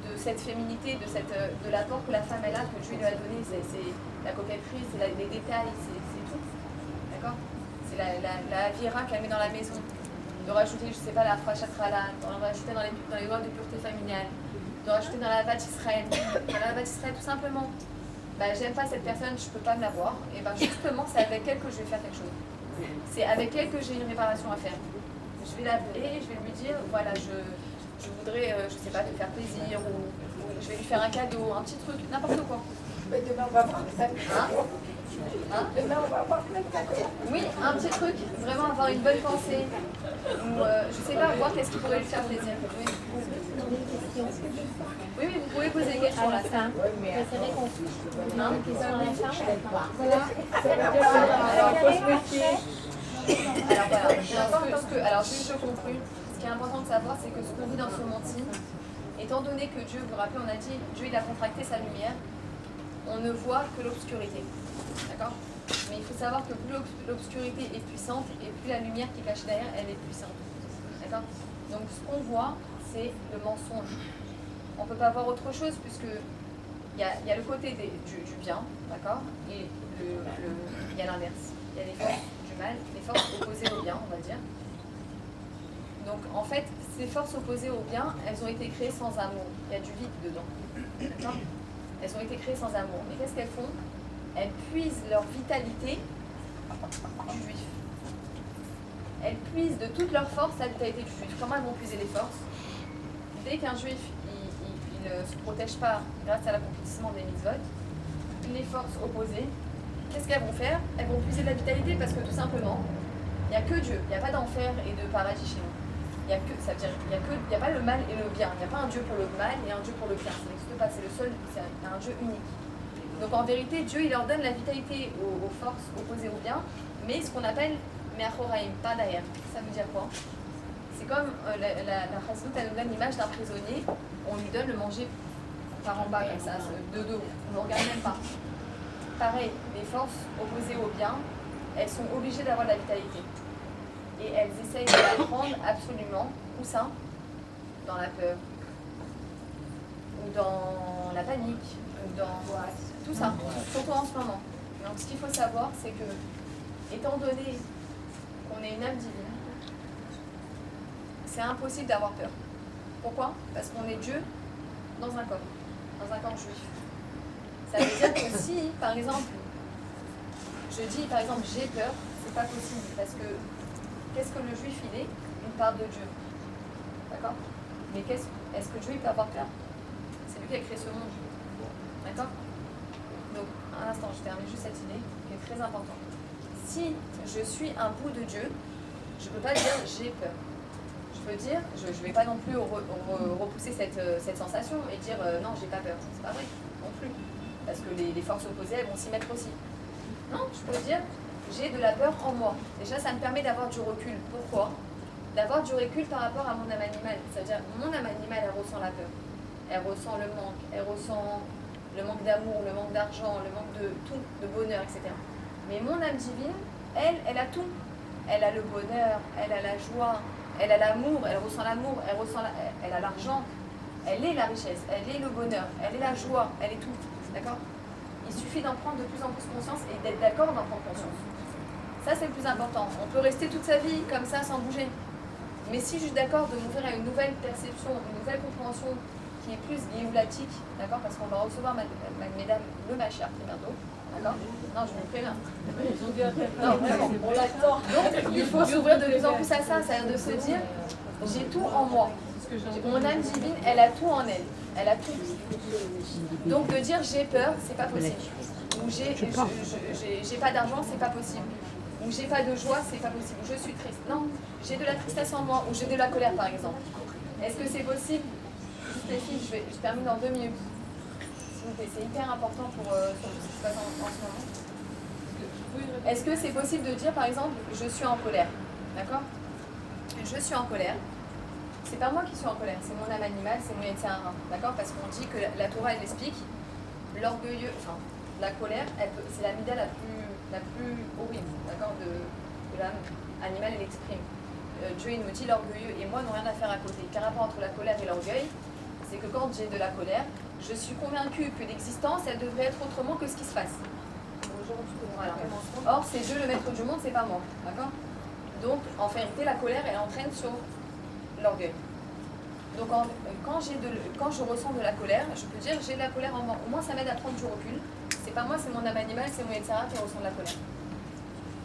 de cette féminité, de l'apport que la femme elle a, que Dieu lui a donné. C'est la coquetterie, c'est les détails, c'est tout. D'accord? C'est la vira qu'elle met dans la maison. De rajouter, je sais pas, la frachatrala, de rajouter dans les lois de pureté familiale, de rajouter dans la Havat Israël. Dans la Havat Israël, tout simplement. Bah, j'aime pas cette personne, je peux pas me la voir. Et ben justement, c'est avec elle que je vais faire quelque chose. C'est avec elle que j'ai une réparation à faire. Je vais l'appeler, je vais lui dire, voilà, je voudrais, je sais pas, te faire plaisir, ou je vais lui faire un cadeau, un petit truc, n'importe quoi. Mais demain, on va voir ça. Demain, on va voir ça. Oui, un petit truc, vraiment avoir une bonne pensée, ou je sais pas, voir qu'est-ce qui pourrait lui faire plaisir. Oui, vous pouvez poser des questions là. C'est vrai qu'on touche une question à la fin. Alors, juste je conclue. Ce qui est important de savoir, c'est que ce qu'on vit dans ce monde-ci, étant donné que Dieu, vous vous rappelez, on a dit, Dieu il a contracté sa lumière, on ne voit que l'obscurité. D'accord? Mais il faut savoir que plus l'obscurité est puissante, et plus la lumière qui est cachée derrière, elle est puissante. D'accord? Donc ce qu'on voit, c'est le mensonge. On ne peut pas voir autre chose, puisque il y a le côté du bien, d'accord? Et il y a l'inverse. Il y a les forces du mal, les forces opposées au bien, on va dire. Donc en fait, ces forces opposées au bien, elles ont été créées sans amour. Il y a du vide dedans. D'accord? Elles ont été créées sans amour. Mais qu'est-ce qu'elles font? Elles puisent leur vitalité du juif. Elles puisent de toute leur force la vitalité du juif. Comment elles vont puiser les forces? Dès qu'un juif il ne se protège pas grâce à l'accomplissement des mitzvot, les forces opposées, qu'est-ce qu'elles vont faire? Elles vont puiser de la vitalité parce que tout simplement, il n'y a que Dieu. Il n'y a pas d'enfer et de paradis chez nous. Ça veut dire il n'y a pas le mal et le bien. Il n'y a pas un Dieu pour le mal et un Dieu pour le bien. Ça n'existe pas. C'est le seul, c'est un Dieu unique. Donc en vérité, Dieu il leur donne la vitalité aux forces opposées au bien, mais ce qu'on appelle me'achoraim, pas derrière. Ça veut dire quoi? C'est comme la Chassidut, elle nous donne l'image d'un prisonnier, on lui donne le manger par en bas comme ça, de dos, on ne le regarde même pas. Pareil, les forces opposées au bien, elles sont obligées d'avoir de la vitalité. Et elles essayent de la prendre absolument, où ça? Dans la peur, ou dans la panique, ou dans tout ça, surtout en ce moment. Donc ce qu'il faut savoir, c'est que, étant donné qu'on est une âme divine, c'est impossible d'avoir peur. Pourquoi? Parce qu'on est Dieu dans un corps juif. Ça veut dire que si, par exemple, je dis par exemple j'ai peur, c'est pas possible parce que qu'est-ce que le juif il est? Une part de Dieu. D'accord? Mais est-ce que Dieu il peut avoir peur? C'est lui qui a créé ce monde. D'accord? Donc, un instant, je termine juste cette idée qui est très importante. Si je suis un bout de Dieu, je ne peux pas dire j'ai peur. Je peux dire, je ne vais pas non plus repousser cette sensation et dire non, j'ai pas peur. C'est pas vrai non plus. Parce que les forces opposées, elles vont s'y mettre aussi. Non, je peux dire j'ai de la peur en moi. Déjà, ça me permet d'avoir du recul. Pourquoi? D'avoir du recul par rapport à mon âme animale. C'est-à-dire, mon âme animale, elle ressent la peur. Elle ressent le manque. Elle ressent le manque d'amour, le manque d'argent, le manque de tout, de bonheur, etc. Mais mon âme divine, elle a tout. Elle a le bonheur, elle a la joie, elle a l'amour, elle ressent l'amour, elle a l'argent. Elle est la richesse, elle est le bonheur, elle est la joie, elle est tout. D'accord? Il suffit d'en prendre de plus en plus conscience et d'être d'accord d'en prendre conscience. Ça, c'est le plus important. On peut rester toute sa vie comme ça, sans bouger. Mais si je suis d'accord de m'ouvrir à une nouvelle perception, une nouvelle compréhension qui est plus guéoulatique, d'accord? Parce qu'on va recevoir, mesdames, le Mashiach très bientôt, D'accord? Non, je vous préviens. Non, vraiment, on l'attend. Donc, il faut s'ouvrir de plus en plus à ça, c'est-à-dire de se dire, j'ai tout en moi. Mon âme divine, elle a tout en elle. Elle a tout. Donc, de dire j'ai peur, c'est pas possible. Ou j'ai pas d'argent, c'est pas possible. Ou j'ai pas de joie, c'est pas possible. Ou je suis triste. Non, j'ai de la tristesse en moi. Ou j'ai de la colère, par exemple. Est-ce que c'est possible? Juste les filles, je termine dans 2 minutes. S'il vous plaît, c'est hyper important pour ce qui se passe en ce moment. Est-ce que c'est possible de dire, par exemple, je suis en colère? D'accord? Je suis en colère. C'est pas moi qui suis en colère, c'est mon âme animale, c'est mon Yetzirah. D'accord? Parce qu'on dit que la Torah, elle explique l'orgueilleux, enfin, la colère, c'est la mida la plus horrible, d'accord, de l'âme animale, elle exprime. Dieu, il nous dit l'orgueilleux et moi n'ont rien à faire à côté. Quel rapport entre la colère et l'orgueil? C'est que quand j'ai de la colère, je suis convaincue que l'existence, elle devrait être autrement que ce qui se passe. Voilà. Or, c'est Dieu le maître du monde, c'est pas moi. D'accord? Donc, en vérité, la colère, elle entraîne sur l'orgueil. Donc, quand je ressens de la colère, je peux dire j'ai de la colère en moi. Au moins, ça m'aide à prendre du recul. C'est pas moi, c'est mon âme animale, c'est mon Yetzirah qui ressent de la colère.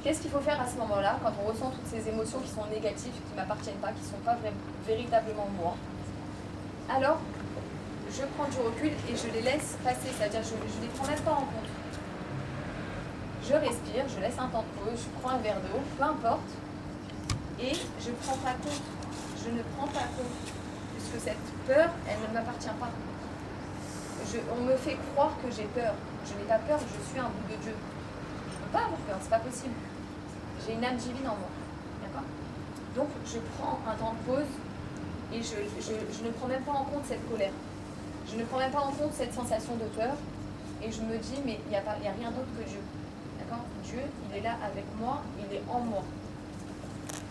Qu'est-ce qu'il faut faire à ce moment-là, quand on ressent toutes ces émotions qui sont négatives, qui ne m'appartiennent pas, qui ne sont pas véritablement moi? Alors, je prends du recul et je les laisse passer, c'est-à-dire je ne les prends même pas en compte. Je respire, je laisse un temps de pause, je prends un verre d'eau, peu importe, et je ne prends pas compte. Je ne prends pas compte, puisque cette peur, elle ne m'appartient pas. On me fait croire que j'ai peur. Je n'ai pas peur, je suis un bout de Dieu. Je ne peux pas avoir peur, c'est pas possible. J'ai une âme divine en moi. D'accord? Donc, je prends un temps de pause et je ne prends même pas en compte cette colère. Je ne prends même pas en compte cette sensation de peur et je me dis, mais il n'y a rien d'autre que Dieu. D'accord? Dieu, il est là avec moi, il est en moi.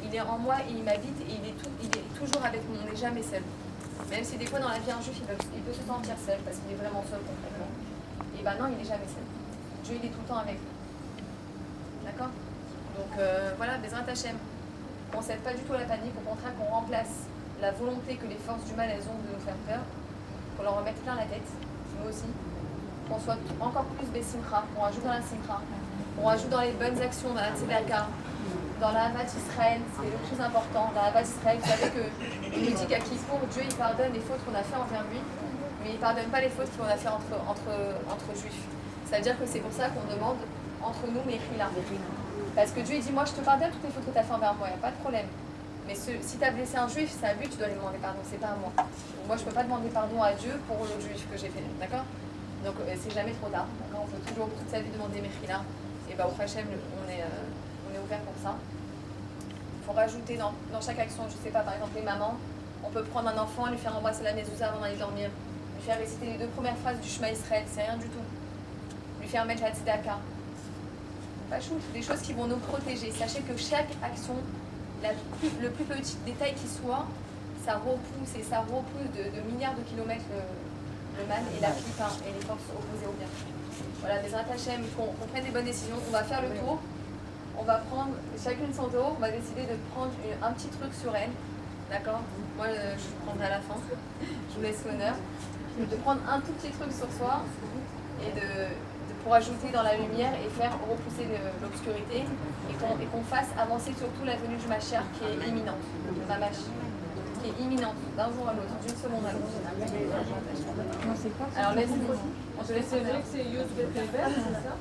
Il est en moi et il m'habite et il est toujours avec nous, on n'est jamais seul. Même si des fois dans la vie un juif, il peut se sentir seul parce qu'il est vraiment seul concrètement. Et ben non, il n'est jamais seul. Dieu, il est tout le temps avec nous. D'accord? Donc voilà, Bezrat Hashem. On ne cède pas du tout à la panique, au contraire qu'on remplace la volonté que les forces du mal elles ont de nous faire peur, qu'on leur remette plein la tête, nous aussi, qu'on soit encore plus Bessimcha, qu'on rajoute dans la Simcha, qu'on rajoute dans les bonnes actions, dans la Tzedaka, dans la Havat Israël, c'est le plus important. Dans la Havat Israël, vous savez que il nous dit qu'à Kippour, Dieu il pardonne les fautes qu'on a fait envers lui, mais il ne pardonne pas les fautes qu'on a fait entre juifs. C'est-à-dire que c'est pour ça qu'on demande entre nous Mechila. Parce que Dieu il dit, moi je te pardonne toutes les fautes que tu as fait envers moi, il n'y a pas de problème. Mais si tu as blessé un juif, c'est à lui que tu dois lui demander pardon, c'est pas à moi. Donc, moi je ne peux pas demander pardon à Dieu pour le juif que j'ai fait, d'accord? Donc c'est jamais trop tard, d'accord? On peut toujours toute sa vie demander Mechila. Et bah au Hachem, on est ouvert pour ça. Il faut rajouter dans chaque action, je ne sais pas, par exemple les mamans, on peut prendre un enfant, lui faire embrasser la mezouza avant d'aller dormir, lui faire réciter les 2 premières phrases du Shema Israël, c'est rien du tout. Lui faire mettre la tzedaka. Pas chou, des choses qui vont nous protéger. Sachez que chaque action, le plus petit détail qui soit, ça repousse et ça repousse de milliards de kilomètres le mal et la clipa et les forces opposées au bien. Voilà, des Hashem, qu'on prenne des bonnes décisions. On va faire le tour. On va prendre chacune son tour. On va décider de prendre un petit truc sur elle. D'accord? Moi, je prendrai à la fin. Je vous laisse l'honneur. De prendre un tout petit truc sur soi et pour ajouter dans la lumière et faire repousser l'obscurité et qu'on fasse avancer surtout la venue du Mashiach qui est imminente. Mamash. Qui est imminente d'un jour à l'autre, d'une seconde à l'autre. Alors laisse-nous. On te laisse. C'est vrai que c'est Yud Betevet, c'est ça?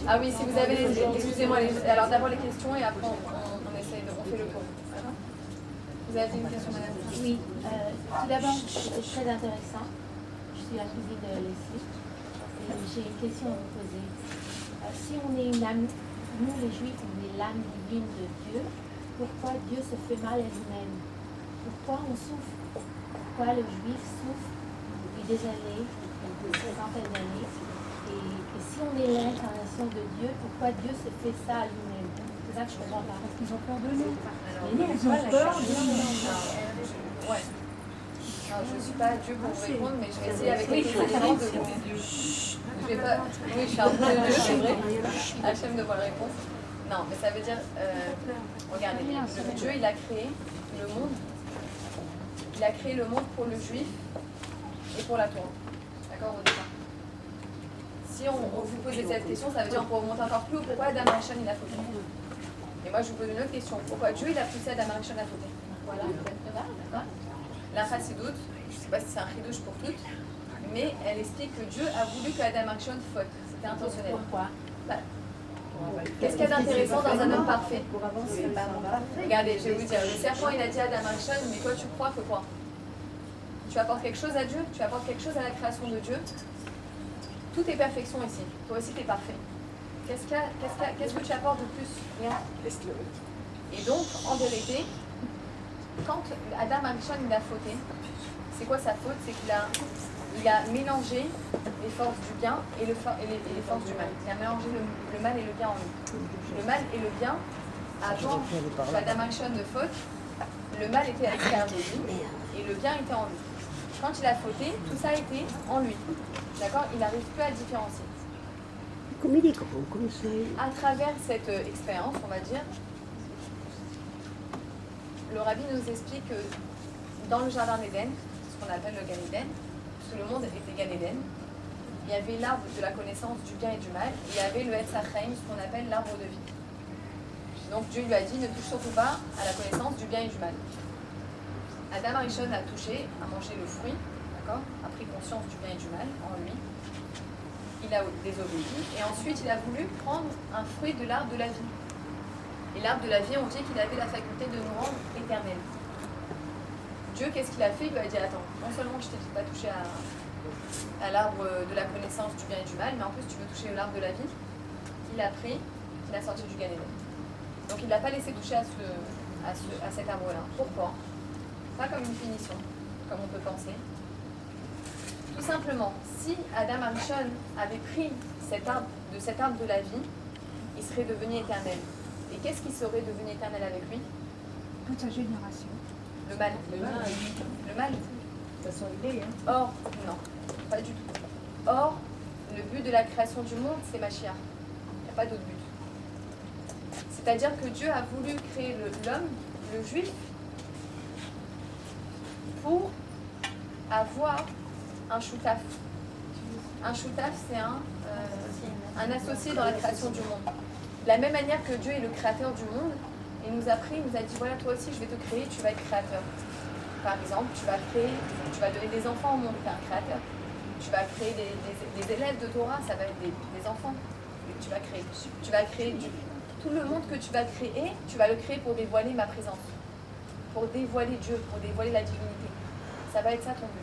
Ah oui, si vous avez les... Excusez-moi, alors d'abord les questions et après on essaye on fait le tour. Vous avez une question, madame? Oui, tout d'abord, c'était très intéressant. Je suis la cousine de Leslie et j'ai une question à vous poser. Si on est une âme, nous les Juifs, on est l'âme divine de Dieu, pourquoi Dieu se fait mal à lui-même? Pourquoi on souffre? Pourquoi le Juif souffre depuis des années, des centaines d'années? Et si on est l'incarnation de Dieu, pourquoi Dieu se fait ça à lui-même? C'est ça que je ne comprends pas. Parce qu'ils ont peur de nous. Ils ont peur de nous. Ouais. Alors, je ne suis pas Dieu pour vous répondre, mais je vais essayer avec les éléments de vous. Je vais pas... Oui, je suis un peu Dieu, c'est vrai. Hachem de voir la réponse. Non, mais ça veut dire... regardez, Dieu, il a créé le monde. Il a créé le monde pour le juif et pour la Torah. D'accord, au départ. si on vous posait cette question, ça veut dire qu'on peut remonter encore plus haut. Pourquoi Adam Arishon il a fauté? Et moi je vous pose une autre question. Pourquoi Dieu il a poussé Adam Arishon à fauter? Voilà, exactement, d'accord. La chassidoute, je ne sais pas si c'est un chidouche pour toutes, mais elle explique que Dieu a voulu que Adam Arishon faute. C'était intentionnel. Pourquoi? Qu'est-ce qu'il y a d'intéressant dans un homme parfait? Pour avancer, Regardez, je vais vous dire, le serpent il a dit à Adam Arishon, mais toi tu crois que quoi? Tu apportes quelque chose à Dieu, tu apportes quelque chose à la création de Dieu. Tout est perfection ici. Toi aussi tu es parfait. Qu'est-ce que tu apportes de plus? Rien. Et donc, en vérité, quand Adam Arishon il a fauté, c'est quoi sa faute? C'est qu'il a mélangé les forces du bien et les forces du mal. Il a mélangé le mal et le bien en lui. Le mal et le bien, avant qu'Adam Arishon ne faute, le mal était à l'extérieur de lui et le bien était en lui. Quand il a fauté, tout ça était en lui. D'accord? Il n'arrive plus à différencier. À travers cette expérience, on va dire, le rabbi nous explique que dans le jardin d'Éden, ce qu'on appelle le Gan Eden, parce que le monde était Gan Eden, il y avait l'arbre de la connaissance du bien et du mal, et il y avait le Etz HaChaim, ce qu'on appelle l'arbre de vie. Donc Dieu lui a dit, ne touche surtout pas à la connaissance du bien et du mal. Adam Arishon a touché, a mangé le fruit, d'accord, a pris conscience du bien et du mal en lui. Il a désobéi, et ensuite il a voulu prendre un fruit de l'arbre de la vie. Et l'arbre de la vie, on dit qu'il avait la faculté de nous rendre éternels. Dieu, qu'est-ce qu'il a fait? Il lui a dit, attends, non seulement je t'ai dit de pas toucher à l'arbre de la connaissance du bien et du mal, mais en plus tu veux toucher l'arbre de la vie. Il a pris, il a sorti du Gan Eden. Donc il ne l'a pas laissé toucher à cet arbre-là. Pourquoi? Pas comme une punition, comme on peut penser. Tout simplement, si Adam Arishon avait pris cet arbre de la vie, il serait devenu éternel. Et qu'est-ce qui serait devenu éternel avec lui? Toute sa génération. Le mal. Le mal. De toute façon, il est. Or, non, pas du tout. Or, le but de la création du monde, c'est Mashiach. Il n'y a pas d'autre but. C'est-à-dire que Dieu a voulu créer l'homme, le juif, pour avoir un choutaf. Un choutaf, c'est un associé dans la création du monde. De la même manière que Dieu est le créateur du monde, il nous a pris, il nous a dit, voilà, toi aussi, je vais te créer, tu vas être créateur. Par exemple, tu vas donner des enfants au monde, tu es un créateur. Tu vas créer des élèves de Torah, ça va être des enfants que tu vas créer. Tu vas créer tout le monde que tu vas créer, tu vas le créer pour dévoiler ma présence, pour dévoiler Dieu, pour dévoiler la divinité. Ça va être ça ton but.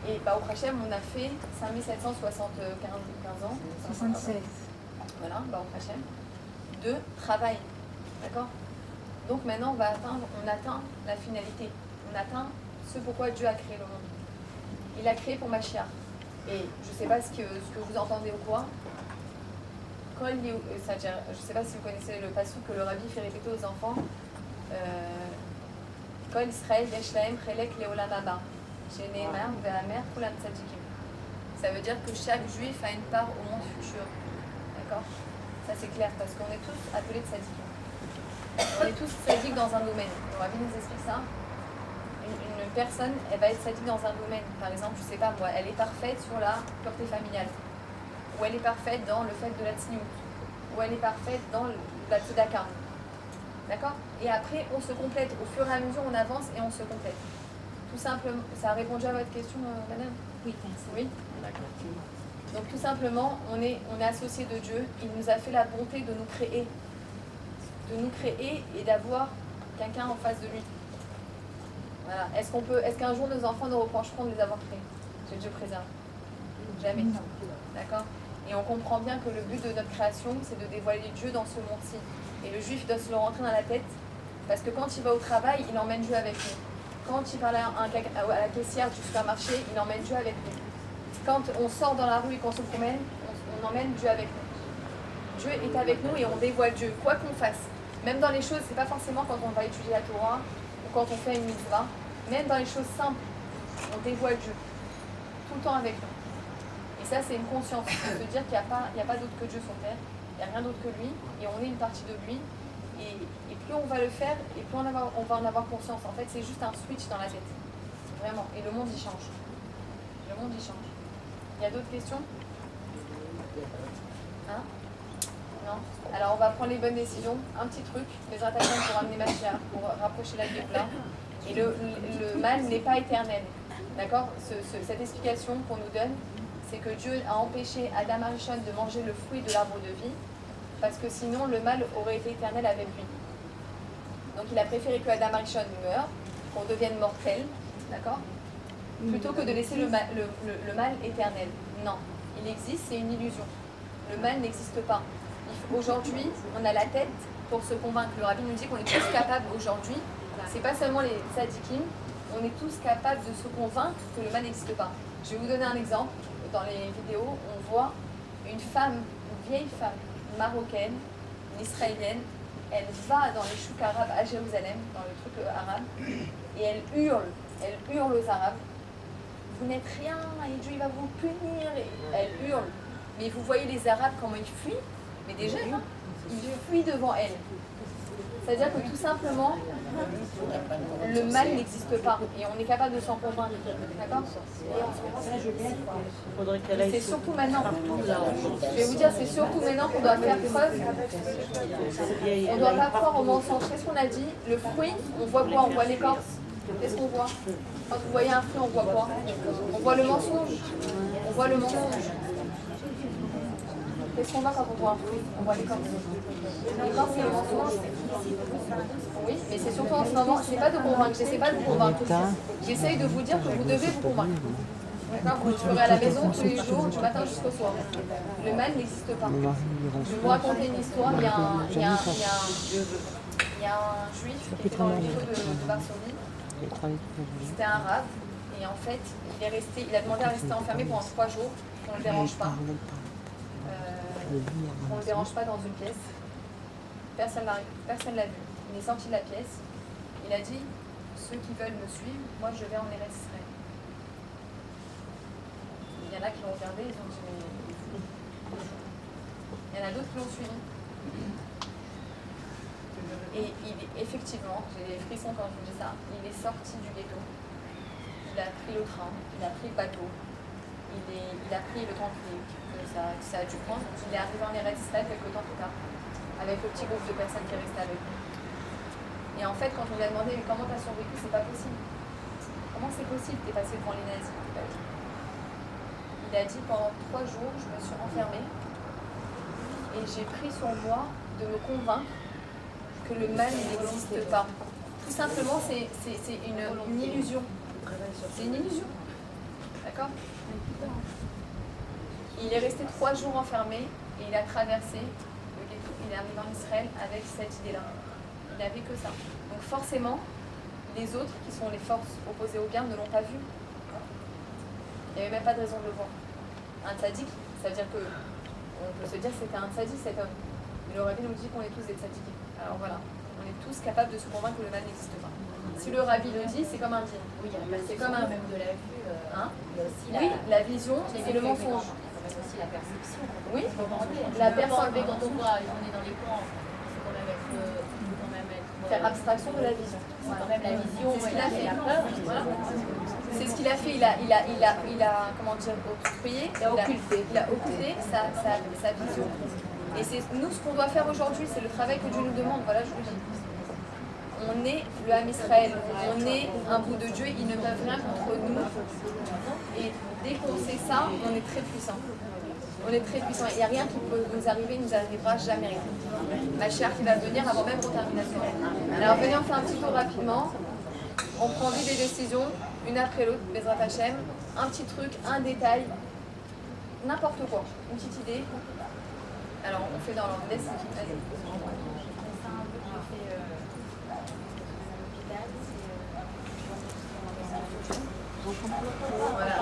Et au Hachem, on a fait 5775 ans. 76. Voilà, au Hachem, de travail. D'accord? Donc maintenant, on atteint la finalité. On atteint ce pourquoi Dieu a créé le monde. Il a créé pour Mashiach. Et je ne sais pas ce que vous entendez ou quoi. Je ne sais pas si vous connaissez le passage que le rabbi fait répéter aux enfants. Kol Israël yesh lahem chelek leolam haba. Sheneemar ve'amer kulam tzadikim. Ça veut dire que chaque juif a une part au monde futur. D'accord? Ça c'est clair parce qu'on est tous appelés de tzadikim. On est tous tzadiques dans un domaine. Le rabbi nous explique ça. Une personne, elle va être tzadique dans un domaine. Par exemple, je ne sais pas moi, elle est parfaite sur la pureté familiale. Ou elle est parfaite dans le fait de la tsniout. Ou elle est parfaite dans la tzedaka. D'accord? Et après, on se complète. Au fur et à mesure, on avance et on se complète. Tout simplement, ça a répondu à votre question, madame? Oui, merci. Oui? D'accord. Donc tout simplement, on est associé de Dieu. Il nous a fait la bonté de nous créer. De nous créer et d'avoir quelqu'un en face de lui. Voilà. Est-ce qu'un jour nos enfants nous reprocheront de les avoir créés? Que Dieu préserve. Jamais. D'accord? Et on comprend bien que le but de notre création, c'est de dévoiler Dieu dans ce monde-ci. Et le juif doit se le rentrer dans la tête, parce que quand il va au travail, il emmène Dieu avec lui. Quand il parle à la caissière du supermarché, il emmène Dieu avec lui. Quand on sort dans la rue et qu'on se promène, on emmène Dieu avec nous. Dieu est avec nous et on dévoile Dieu, quoi qu'on fasse. Même dans les choses, c'est pas forcément quand on va étudier la Torah ou quand on fait une mitzvah, même dans les choses simples, on dévoile Dieu, tout le temps avec nous. Et ça, c'est une conscience, de se dire qu'il n'y a pas d'autre que Dieu sur terre, il n'y a rien d'autre que lui, et on est une partie de lui. Et plus on va le faire, et plus on va en avoir conscience. En fait, c'est juste un switch dans la tête. Vraiment. Et le monde, il change. Le monde, il change. Il y a d'autres questions? Hein? Non. Alors on va prendre les bonnes décisions. Un petit truc, les attaquants pour ramener Mashiach, pour rapprocher la Géoula. Et le mal n'est pas éternel. D'accord? Cette explication qu'on nous donne, c'est que Dieu a empêché Adam Arishon de manger le fruit de l'arbre de vie, parce que sinon le mal aurait été éternel avec lui. Donc il a préféré que Adam Arishon meure, qu'on devienne mortel, d'accord? Plutôt que de laisser le mal éternel. Non, il existe, c'est une illusion. Le mal n'existe pas. Aujourd'hui, on a la tête pour se convaincre. Le rabbi nous dit qu'on est tous capables aujourd'hui, c'est pas seulement les tzadikim, on est tous capables de se convaincre que le mal n'existe pas. Je vais vous donner un exemple. Dans les vidéos, on voit une femme, une vieille femme marocaine, une israélienne, elle va dans les chouks arabes à Jérusalem, dans le truc arabe, et elle hurle aux Arabes. Vous n'êtes rien, et Dieu il va vous punir. Et elle hurle. Mais vous voyez les Arabes, comment ils fuient, mais des jeunes, hein, ils fuient devant elle. C'est-à-dire que tout simplement, le mal n'existe pas et on est capable de s'en convaincre. D'accord? C'est surtout maintenant. Je vais vous dire, c'est surtout maintenant qu'on doit faire preuve. On ne doit pas croire au mensonge. Qu'est-ce qu'on a dit? Le fruit, on voit quoi? On voit l'écorce. Qu'est-ce qu'on voit? Quand vous voyez un fruit, on voit quoi? On voit le mensonge. On voit le mensonge. Qu'est-ce qu'on voit quand on voit un fruit? On voit l'écorce. L'écorce, c'est le mensonge. Oui, mais c'est surtout en ce moment, c'est pas de convaincre, j'essaie pas de vous convaincre. J'essaye de vous dire que vous devez vous convaincre. D'accord? Vous le ferez à la maison tous les jours, du matin jusqu'au soir. Le mal n'existe pas. Je vais vous raconter une histoire. Il y a un juif qui était dans le ghetto de Varsovie. C'était un arabe. Et en fait, il a demandé à rester enfermé pendant 3 jours, qu'on ne le dérange pas. On ne le dérange pas dans une pièce. Personne ne l'a vu. Il est sorti de la pièce. Il a dit, ceux qui veulent me suivre, moi je vais en Eretz Israël. Il y en a qui l'ont regardé, ils ont dit, mais il y en a d'autres qui l'ont suivi. Et effectivement, j'ai des frissons quand je vous dis ça, il est sorti du ghetto. Il a pris le train, il a pris le bateau, il a pris le temps que ça a dû prendre. Il est arrivé en Eretz Israël quelques temps plus tard, avec le petit groupe de personnes qui est resté avec lui. Et en fait, quand on lui a demandé comment tu as survécu, c'est pas possible. Comment c'est possible? Tu es passé devant les nazis. Il a dit pendant 3 jours, je me suis enfermée et j'ai pris sur moi de me convaincre que le mal n'existe pas. Tout simplement, c'est une illusion. C'est une illusion. D'accord? Il est resté 3 jours enfermé et il a traversé le ghetto. Il est arrivé en Israël avec cette idée-là. Il n'avait que ça. Donc forcément, les autres, qui sont les forces opposées au bien, ne l'ont pas vu. Il n'y avait même pas de raison de le voir. Un tzaddik, ça veut dire que on peut se dire que c'était un tzaddik cet homme. Mais le rabbi nous dit qu'on est tous des tzaddikim. Alors voilà, on est tous capables de se convaincre que le mal n'existe pas. Si le rabbi le dit, c'est comme un dîme. Oui, il y a la c'est comme un même de la vue. Hein? Il y a aussi oui, la vision et le mensonge. Il y a aussi la perception. Oui, La perception. Quand on voit, on est dans les camps, il faut quand même être. Faire abstraction de la vision. C'est quand même la vision. C'est ce qu'il a fait. Voilà. C'est ce qu'il a fait. Il a comment dire, octroyé, il a occulté sa vision. Et c'est nous ce qu'on doit faire aujourd'hui, c'est le travail que Dieu nous demande. Voilà, je vous dis. On est le Ham Israël, on est un bout de Dieu, ils ne peuvent rien contre nous. Et dès qu'on sait ça, on est très puissant. On est très puissant. Il n'y a rien qui peut nous arriver, il ne nous arrivera jamais rien. Ma chère qui va venir avant même pour termination. Alors venez, on fait un petit tour rapidement. On prend vite des décisions, une après l'autre, Bezrat Hashem. Un petit truc, un détail, n'importe quoi, une petite idée. Alors on fait dans l'ordre. Voilà.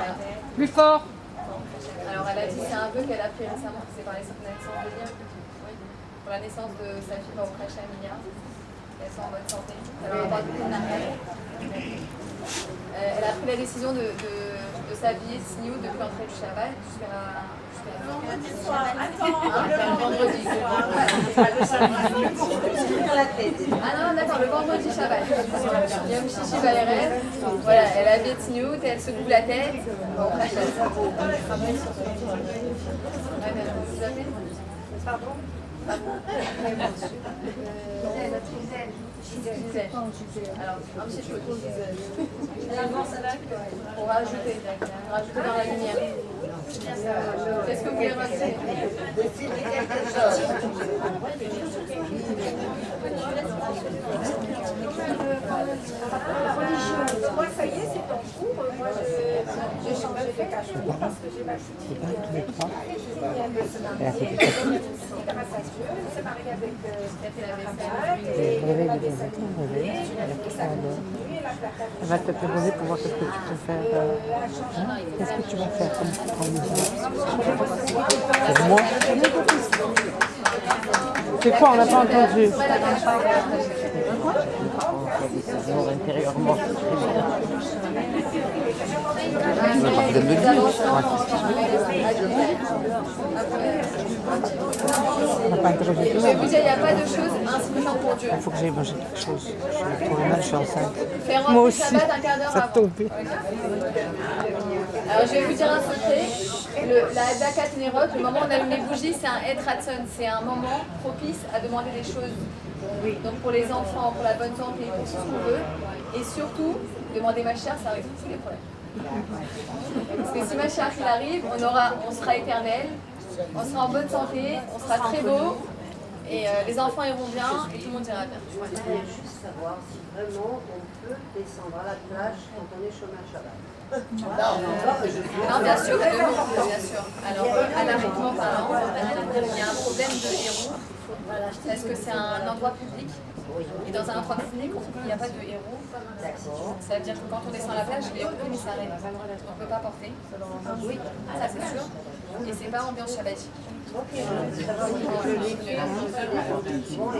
Plus fort. Alors elle a dit c'est un vœu qu'elle a pris récemment, c'est par la naissance de Lia. Oui. Pour la naissance de sa fille au Prêcha Emilia. Elles sont en bonne santé. Alors elle va avoir beaucoup de mariage. Elle a pris la décision de s'habiller Tsniout depuis l'entrée du Shabbat jusqu'à Vendredi soir. Attends, le vendredi soir. Ah non, d'accord, le vendredi Shabbat. Yom Shishi Baerev. Voilà, elle a Betzniout, elle secoue la tête. Bon, Pardon? Alors, un petit peu. On va rajouter dans la lumière. Qu'est-ce que vous voulez rajouter? Moi, ça y est, c'est en cours. Moi, j'ai changé de cachot parce que j'ai ma fille. Grâce à Dieu, elle s'est mariée avec Elle va te demander pour voir qu'est-ce que tu peux faire. Qu'est-ce que tu vas faire comme musique? Pour moi? C'est quoi? On n'a pas entendu. Intérieurement. On n'a pas interrogé tout le Je vais monde. vous dire, il n'y a pas de choses insuffisantes pour Dieu. Il faut que j'aille manger quelque chose. Je suis trop mal, je suis enceinte. Faire Moi rentrer aussi, Shabbat un quart d'heure ça avant. tombait. Alors je vais vous dire un secret. La Hadat Nerot, le moment où on allume les bougies, c'est un Et Ratzon. C'est un moment propice à demander des choses. Donc pour les enfants, pour la bonne santé, pour tout ce qu'on veut. Et surtout, demander ma chère, ça résout tous les problèmes. Parce que si ma chère il arrive, on sera éternel, on sera en bonne santé, on sera très beau. Et les enfants iront bien et tout le monde ira bien. Je voudrais juste savoir si vraiment on peut descendre à la plage quand on est chômage Shabbat. Non, bien sûr, bien sûr. Alors, anarchiquement parlant, il y a un problème de héros, parce que c'est un endroit public. Et dans un endroit public, il n'y a pas de héros. Ça veut dire que quand on descend à la plage, les héros, ils s'arrêtent. On ne peut pas porter. Oui, ça c'est sûr. Et c'est pas ambiance shabbatique. Bon, et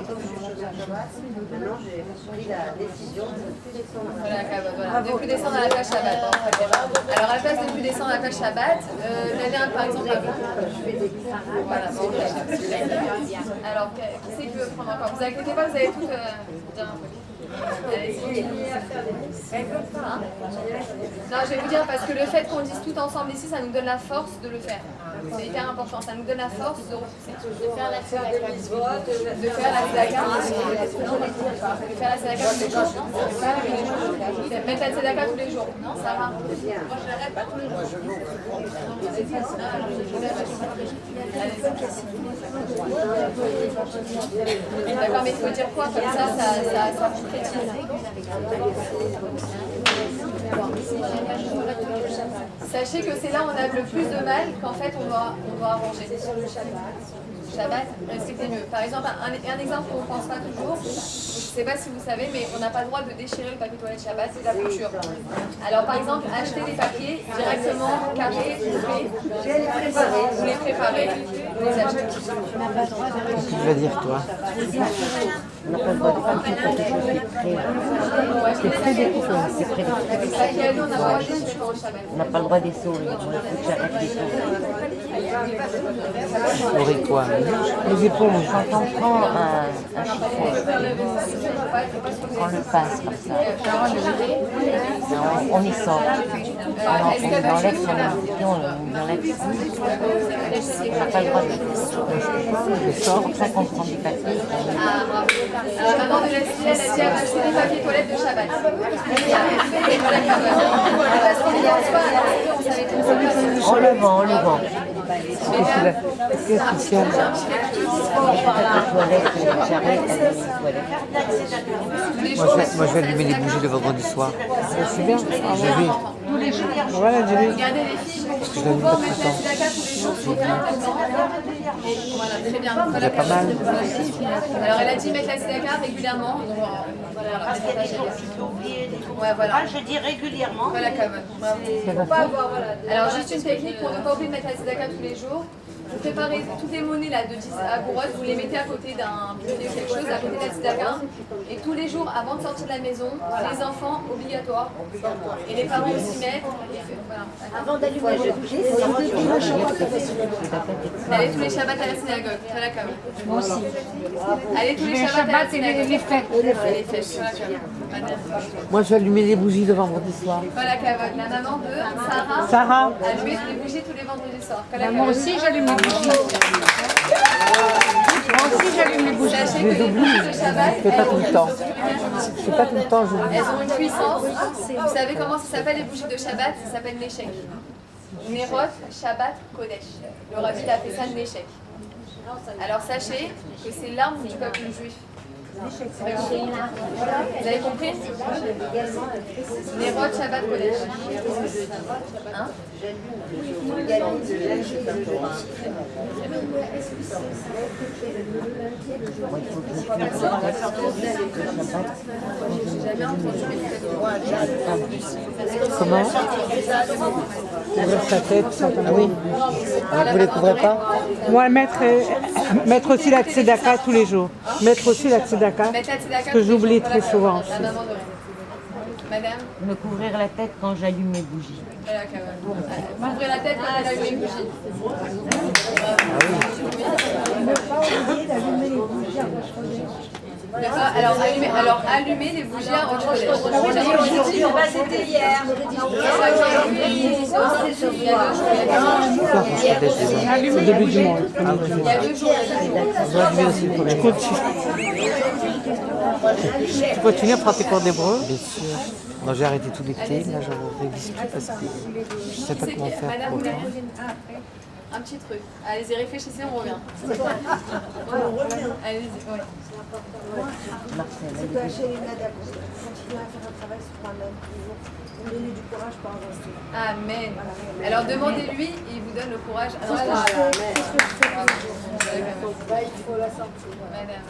comme je suis chômage Shabbat, maintenant j'ai pris la décision de ne plus descendre à la plage. Voilà, de plus descendre à la plage Shabbat. Alors à la place de plus descendre à la plage Shabbat, Nadia, par exemple, voilà, bon, alors qui c'est qui veut prendre encore? Vous inquiétez pas, vous allez tout dire un peu. Hein? Non, je vais vous dire parce que le fait qu'on dise tout ensemble ici, ça nous donne la force de le faire. C'est hyper important, ça nous donne la force de repousser. De faire la tzedaka. De faire la tzedaka tous les jours. Mettre la tzedaka tous les jours. Non, ça va. Moi, je l'arrête pas tous les jours. D'accord, mais il faut dire quoi? Comme ça précise. Sachez que c'est là où on a le plus de mal qu'en fait on doit arranger. Shabbat, respectez mieux. Par exemple, un exemple qu'on ne pense pas toujours, je ne sais pas si vous savez, mais on n'a pas le droit de déchirer le papier toilette Shabbat, c'est de la couture. Alors par exemple, acheter des papiers directement carrés, vous les préparez, vous les achetez. Qu'est-ce que tu vas dire, toi? On n'a pas le droit de faire quelque chose qui est prêt. C'est prêt des coups, c'est prêt des coups. Avec ça qui a lieu, on n'a pas le droit de déchirer au Shabbat. On n'a pas le droit des sauts, il faut que j'arrête les sauts. Pour quoi? Les éponges. Quand on prend un chiffon, on le passe comme ça. On y sort. Alors, on enlève son identité, on enlève ça. On n'a pas le droit de le sort, comme ça qu'on prend du papier. Ah, bravo. Alors, maman de Leslie, elle a dit à acheter des papiers toilettes de Shabbat. Parce qu'on n'y pense pas, alors on savait tout. On le vend, on le vend. Qu'est-ce qu'il y a de spécial? Moi, je vais allumer les bougies le vendredi soir. C'est bien. J'ai vu. Voilà, j'ai vu. Regardez les filles, on peut mettre la tzedaka tous les jours, c'est bien important. Voilà, très bien. Il y a pas mal. Alors elle a dit mettre la tzedaka régulièrement. Donc, voilà, Parce qu'il y a des gens qui ont oublié des trucs. ouais, voilà. Moi, je dis régulièrement. Voilà, comme. Alors juste une technique pour ne pas oublier de mettre la tzedaka tous les jours. vous préparez toutes les monnaies là, de 10 agourottes, vous les mettez à côté d'un buffet ou quelque chose, à côté de la tzedaka. Et tous les jours, avant de sortir de la maison, les enfants, obligatoire. Et les parents aussi mettent. Voilà. Avant d'allumer les bougies, il faut Allez tous les Shabbats à la synagogue. Voilà, Camille. Moi aussi. Allez tous les Shabbats à la synagogue. Les fêtes. Les fêtes. Voilà, Camille. Moi, je vais allumer les bougies le vendredi soir. Voilà, Camille. La maman de Sarah. Sarah. Allumer les bougies tous les vendredis soirs. Moi aussi, j'allume les bougies. Moi aussi, j'allume les bougies. Sachez que les bougies de Shabbat, Je fais pas tout le temps. Je fais pas tout le temps, elles ont une puissance. Vous savez comment ça s'appelle les bougies de Shabbat? Ça s'appelle Neshek. Nerot, Shabbat, Kodesh. Le rabbi a fait ça Neshek. Alors sachez que c'est l'arme du peuple juif. Vous avez compris? Nerot, Shabbat, Kodesh. Hein? Comment? Ouvrir sa tête, ah oui. Vous les couvrez pas? Moi, mettre aussi la tzedaka tous les jours. Mettre aussi la tzedaka, que j'oublie très souvent. La maman de Madame? Me couvrir la tête quand j'allume mes bougies. Voilà, ouvrez la tête quand elle allume les bougies. Alors, allumez les bougies à Rosh Chodesh. C'était hier. Au début du mois. Il y a 2 jours. Je vais allumer aussi le premier. Tu continues à prendre tes cours d'hébreu? Bien sûr. Non, j'ai arrêté tout dicter, là je révise plus parce que je sais pas comment faire Madame, pour vous autant. un petit truc. Allez-y, réfléchissez, on revient. Allez-y, oui. C'est que chez les Nadia, continuer à faire un travail sur moi-même toujours. Me donner du courage pour avancer. Amen. Alors demandez-lui, il vous donne le courage. Il faut la sortir. Madame.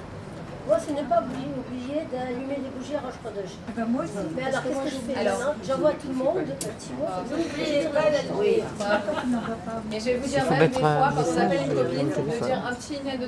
Moi, ce n'est pas obligé d'allumer les bougies à Rosh Chodesh. Moi aussi. Mais alors, qu'est-ce que je fais Alors, maintenant? J'envoie tout le monde un petit mot. N'oubliez pas d'allumer. Et je vais vous dire même des fois, quand on appelle une copine, de dire un petit ignet de